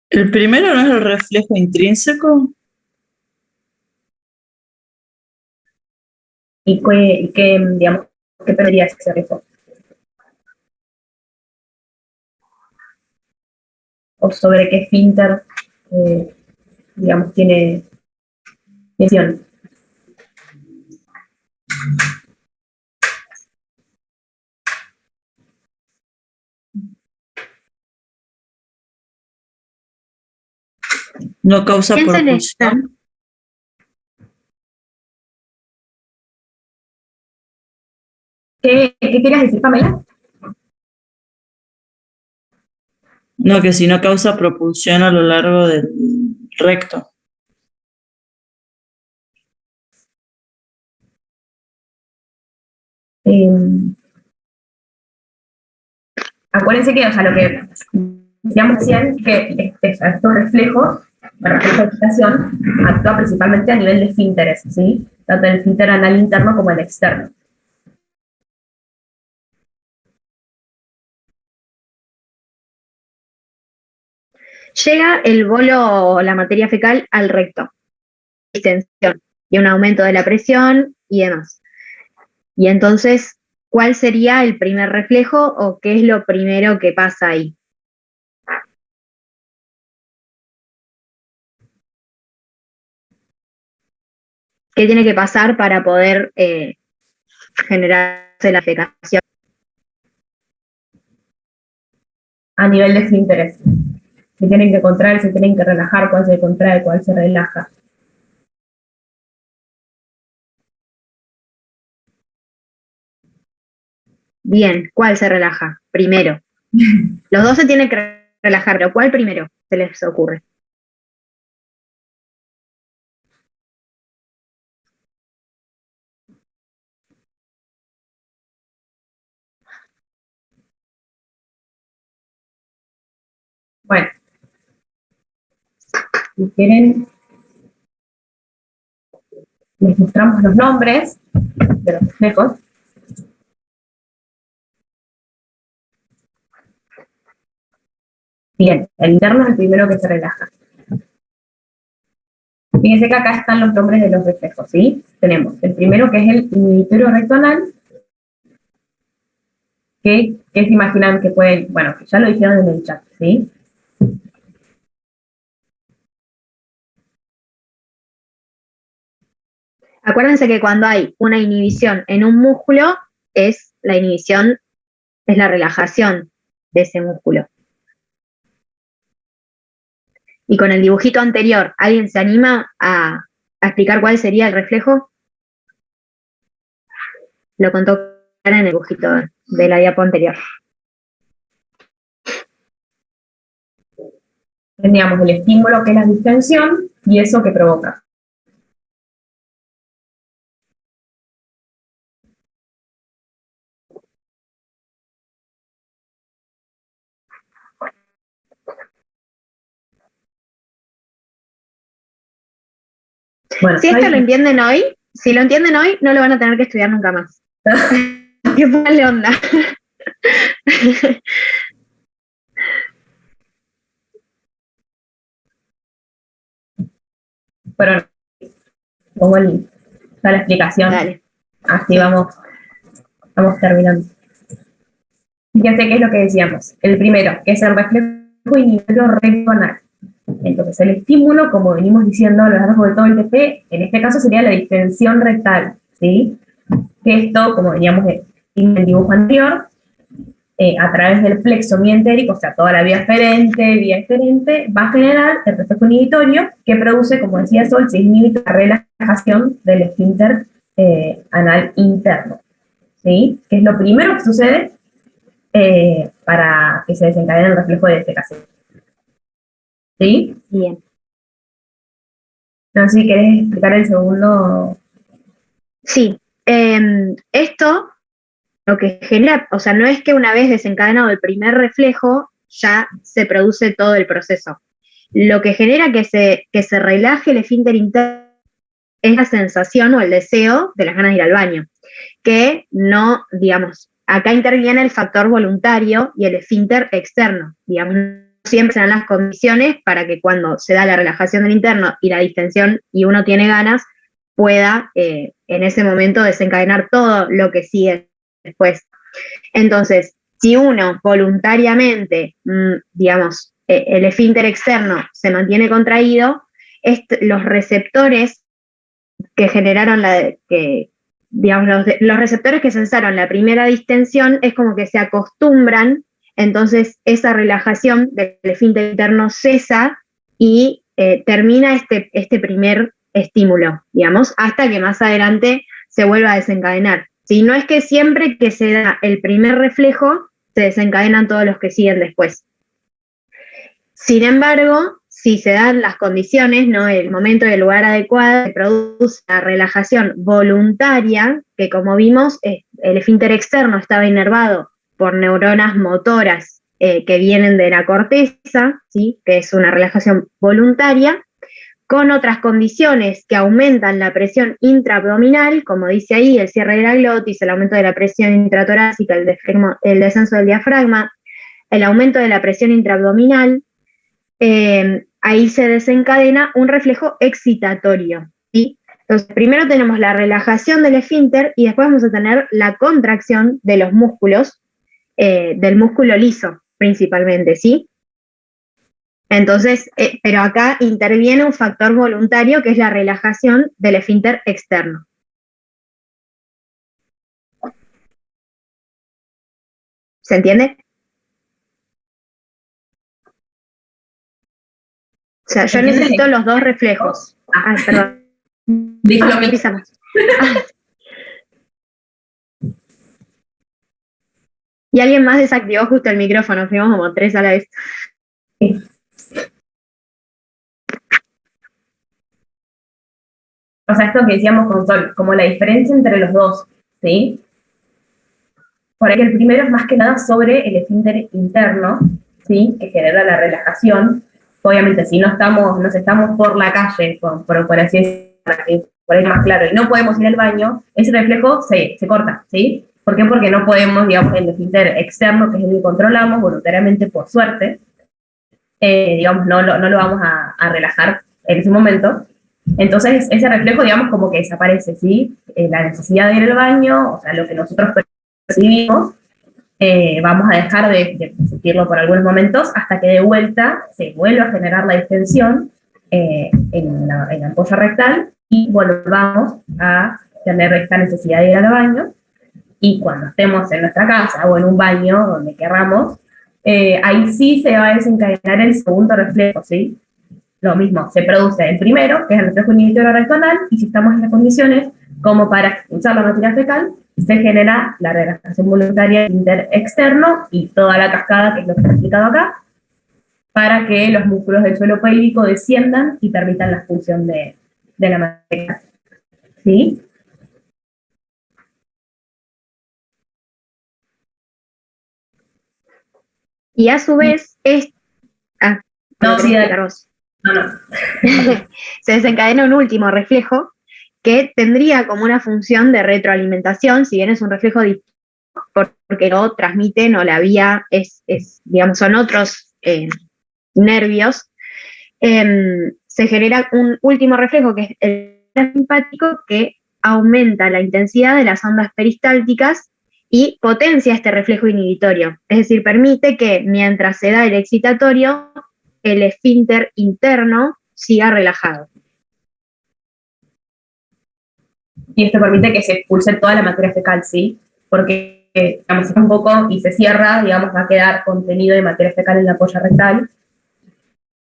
¿El primero no es el reflejo intrínseco? ¿Y digamos, qué podría ser eso? O sobre qué esfínter, digamos, tiene tensión. No causa Piensen esto. propulsión. ¿Qué querías decir, Pamela? No, que si no causa propulsión a lo largo del recto. Acuérdense que, o sea, lo que decíamos recién, que estos reflejos, bueno, esta excitación actúa principalmente a nivel de esfínteres, ¿sí? Tanto el esfínter anal interno como el externo. Llega el bolo o la materia fecal al recto, distensión y un aumento de la presión y demás. Y entonces, ¿cuál sería el primer reflejo o qué es lo primero que pasa ahí? ¿Qué tiene que pasar para poder generarse la defecación? A nivel de esfínteres. Se tienen que contraer, se tienen que relajar, cuál se contrae, cuál se relaja. Bien, ¿cuál se relaja? Primero. Los dos se tienen que relajar, pero ¿cuál primero se les ocurre? Bueno, si quieren, les mostramos los nombres de los reflejos. Bien, el interno es el primero que se relaja. Fíjense que acá están los nombres de los reflejos, ¿sí? Tenemos el primero que es el inhibitorio recto anal, que se imaginan que pueden, bueno, ya lo dijeron en el chat, ¿sí? Acuérdense que cuando hay una inhibición en un músculo, es la inhibición, es la relajación de ese músculo. Y con el dibujito anterior, ¿alguien se anima a explicar cuál sería el reflejo? Lo contó Clara en el dibujito de la diapo anterior. Teníamos el estímulo que es la distensión y eso que provoca. Bueno, Si esto lo entienden hoy, si lo entienden hoy, no lo van a tener que estudiar nunca más. ¿Qué tal onda? pero pongo ya la explicación. Dale. Así vamos terminando. Fíjense qué es lo que decíamos. El primero, que es el reflejo inhibitorio recto anal. Entonces, el estímulo, como venimos diciendo a lo largo de todo el TP, en este caso sería la distensión rectal, ¿sí? Que esto, como veníamos en el dibujo anterior, a través del plexo mientérico, o sea, toda la vía eferente, va a generar el reflejo inhibitorio que produce, como decía Sol, se inhibe la relajación del esfínter anal interno, ¿sí? Que es lo primero que sucede para que se desencadene el reflejo de defecación. ¿Sí? Bien. No sé si querés explicar el segundo. Sí. Esto lo que genera, o sea, no es que una vez desencadenado el primer reflejo ya se produce todo el proceso. Lo que genera que se relaje el esfínter interno es la sensación o el deseo de las ganas de ir al baño, que no, digamos, acá interviene el factor voluntario y el esfínter externo, digamos, no siempre se dan las condiciones para que cuando se da la relajación del interno y la distensión y uno tiene ganas, pueda en ese momento desencadenar todo lo que sigue después. Entonces, si uno voluntariamente, digamos, el esfínter externo se mantiene contraído, los receptores que generaron digamos, los receptores que sensaron la primera distensión es como que se acostumbran, entonces esa relajación del esfínter interno cesa y termina este primer estímulo, digamos, hasta que más adelante se vuelva a desencadenar. Si no es que siempre que se da el primer reflejo, se desencadenan todos los que siguen después. Sin embargo, si se dan las condiciones, ¿no? El momento y el lugar adecuado, se produce la relajación voluntaria, que como vimos, el esfínter externo estaba inervado por neuronas motoras que vienen de la corteza, ¿sí? Que es una relajación voluntaria, con otras condiciones que aumentan la presión intraabdominal, como dice ahí, el cierre de la glotis, el aumento de la presión intratorácica, el descenso del diafragma, el aumento de la presión intraabdominal, ahí se desencadena un reflejo excitatorio, ¿sí? Entonces, primero tenemos la relajación del esfínter y después vamos a tener la contracción de los músculos, del músculo liso principalmente, ¿sí? Entonces, pero acá interviene un factor voluntario que es la relajación del esfínter externo. ¿Se entiende? O sea, yo necesito los dos reflejos. Ay, perdón. Dijo lo mismo. Y alguien más desactivó justo el micrófono, fuimos como 3 a la vez. O sea, esto que decíamos con Sol, como la diferencia entre los dos, ¿sí? Por ahí el primero es más que nada sobre el esfínter interno, ¿sí? Que genera la relajación. Obviamente, si no estamos por la calle, por así decirlo, por ahí más claro, y no podemos ir al baño, ese reflejo se corta, ¿sí? ¿Por qué? Porque no podemos, digamos, el esfínter externo, que es el que controlamos voluntariamente por suerte, digamos, no lo vamos a relajar en ese momento. Entonces, ese reflejo, digamos, como que desaparece, ¿sí? La necesidad de ir al baño, o sea, lo que nosotros percibimos, vamos a dejar de sentirlo por algunos momentos hasta que de vuelta se vuelva a generar la distensión en la ampolla rectal y volvamos a tener esta necesidad de ir al baño. Y cuando estemos en nuestra casa o en un baño, donde querramos, ahí sí se va a desencadenar el segundo reflejo, ¿sí? Lo mismo, se produce el primero, que es el reflejo inhibitorio rectonal, y si estamos en las condiciones como para expulsar la materia fecal, se genera la relajación voluntaria interexterno y toda la cascada, que es lo que he explicado acá, para que los músculos del suelo pélvico desciendan y permitan la expulsión de la materia. ¿Sí? Y a su vez, No, sí, dale. No. se desencadena un último reflejo que tendría como una función de retroalimentación, si bien es un reflejo distinto, porque no transmite, no la vía, digamos, son otros nervios, se genera un último reflejo que es el simpático, que aumenta la intensidad de las ondas peristálticas y potencia este reflejo inhibitorio. Es decir, permite que mientras se da el excitatorio, el esfínter interno siga relajado. Y esto permite que se expulse toda la materia fecal, ¿sí? Porque, digamos, si un poco y se cierra, digamos, va a quedar contenido de materia fecal en la polla rectal,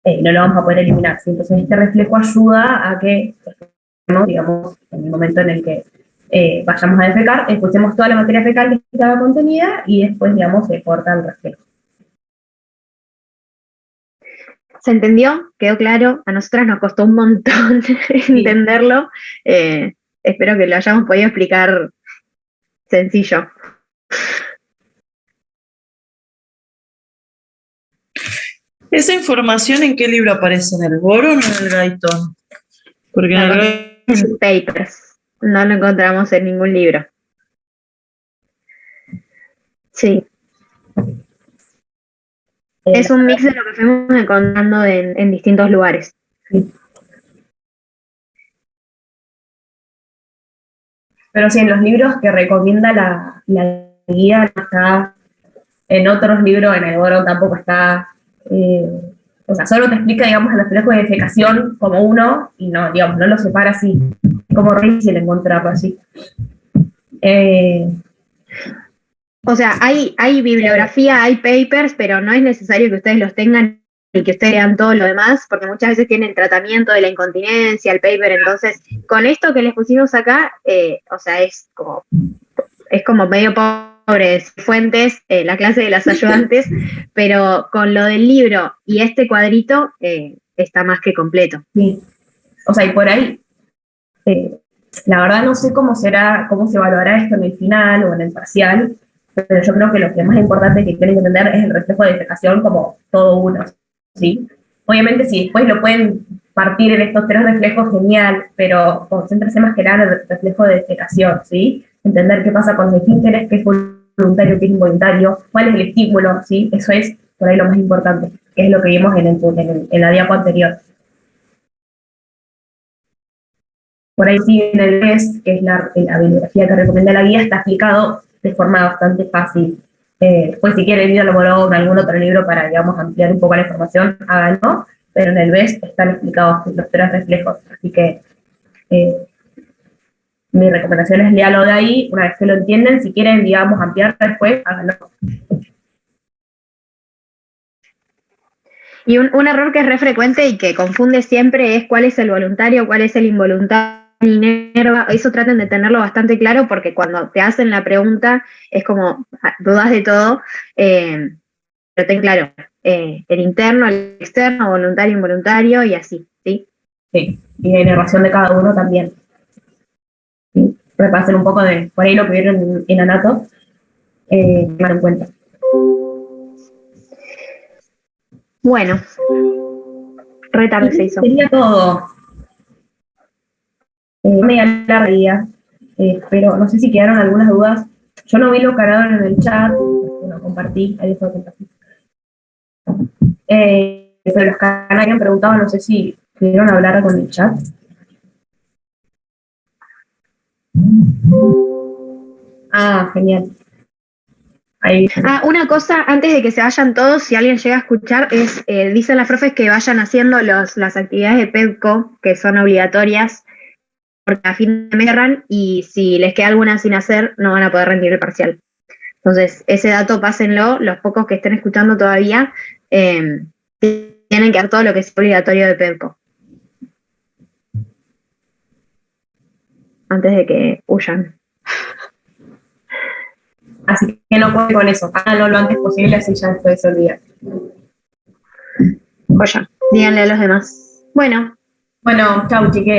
no lo vamos a poder eliminar, ¿sí? Entonces este reflejo ayuda a que, ¿no? Digamos, en el momento en el que vayamos a defecar, expulsemos toda la materia fecal que estaba contenida y después, digamos, se corta el reflejo. ¿Se entendió? ¿Quedó claro? A nosotras nos costó un montón entenderlo. Espero que lo hayamos podido explicar sencillo. ¿Esa información en qué libro aparece? ¿En el Boron o en el Guyton? Porque en Papers. No lo encontramos en ningún libro. Sí. Es un mix de lo que fuimos encontrando en distintos lugares. Sí. Pero sí, en los libros que recomienda la guía no está, en otros libros, en el Boron tampoco está, o sea, solo te explica, digamos, el reflejo de defecación como uno, y no, digamos, no lo separa así, como re difícil encontrarlo así. O sea, hay bibliografía, hay papers, pero no es necesario que ustedes los tengan y que ustedes lean todo lo demás, porque muchas veces tienen tratamiento de la incontinencia, el paper, entonces, con esto que les pusimos acá, o sea, es como medio pobre fuentes, la clase de las ayudantes, pero con lo del libro y este cuadrito está más que completo. Sí. O sea, y por ahí, la verdad no sé cómo se evaluará esto en el final o en el parcial, pero yo creo que lo que más importante que tienen que entender es el reflejo de defecación como todo uno, ¿sí? Obviamente si después lo pueden partir en estos 3 reflejos, genial, pero concéntrese más que nada en el reflejo de defecación, ¿sí? Entender qué pasa con los esfínteres, qué es voluntario, qué es involuntario, cuál es el estímulo, ¿sí? Eso es por ahí lo más importante, que es lo que vimos en la diapo anterior. Por ahí sí, en el BES, que es la bibliografía que recomienda la guía, está explicado de forma bastante fácil. Después, si quieren ir a o algún otro libro para, digamos, ampliar un poco la información, háganlo, pero en el BES están explicados los 3 reflejos, así que mi recomendación es léalo de ahí, una vez que lo entienden, si quieren, digamos, ampliar después, háganlo. Y un error que es re frecuente y que confunde siempre es cuál es el voluntario, cuál es el involuntario. inerva, eso traten de tenerlo bastante claro porque cuando te hacen la pregunta es como dudas de todo, pero ten claro, el interno, el externo, voluntario, involuntario y así, ¿sí? Sí, y la inervación de cada uno también. ¿Sí? Repasen un poco de por ahí lo que vieron en Anato, tomar en cuenta. Bueno, re tarde se hizo. Sería todo. Media larga día, pero no sé si quedaron algunas dudas. Yo no vi lo cargado en el chat, lo compartí, ahí fue compartir. Pero los que habían preguntado, no sé si pudieron hablar con el chat. Ah, genial. Ahí. Una cosa, antes de que se vayan todos, si alguien llega a escuchar, es, dicen las profes que vayan haciendo las actividades de PEDCO, que son obligatorias, porque a fin de mes cierran, y si les queda alguna sin hacer, no van a poder rendir el parcial. Entonces, ese dato pásenlo, los pocos que estén escuchando todavía, tienen que hacer todo lo que es obligatorio de PEDCO. Antes de que huyan. Así que no puede con eso, háganlo lo antes posible, así ya después se olvida. Oye, díganle a los demás. Bueno. Bueno, chau, chiques.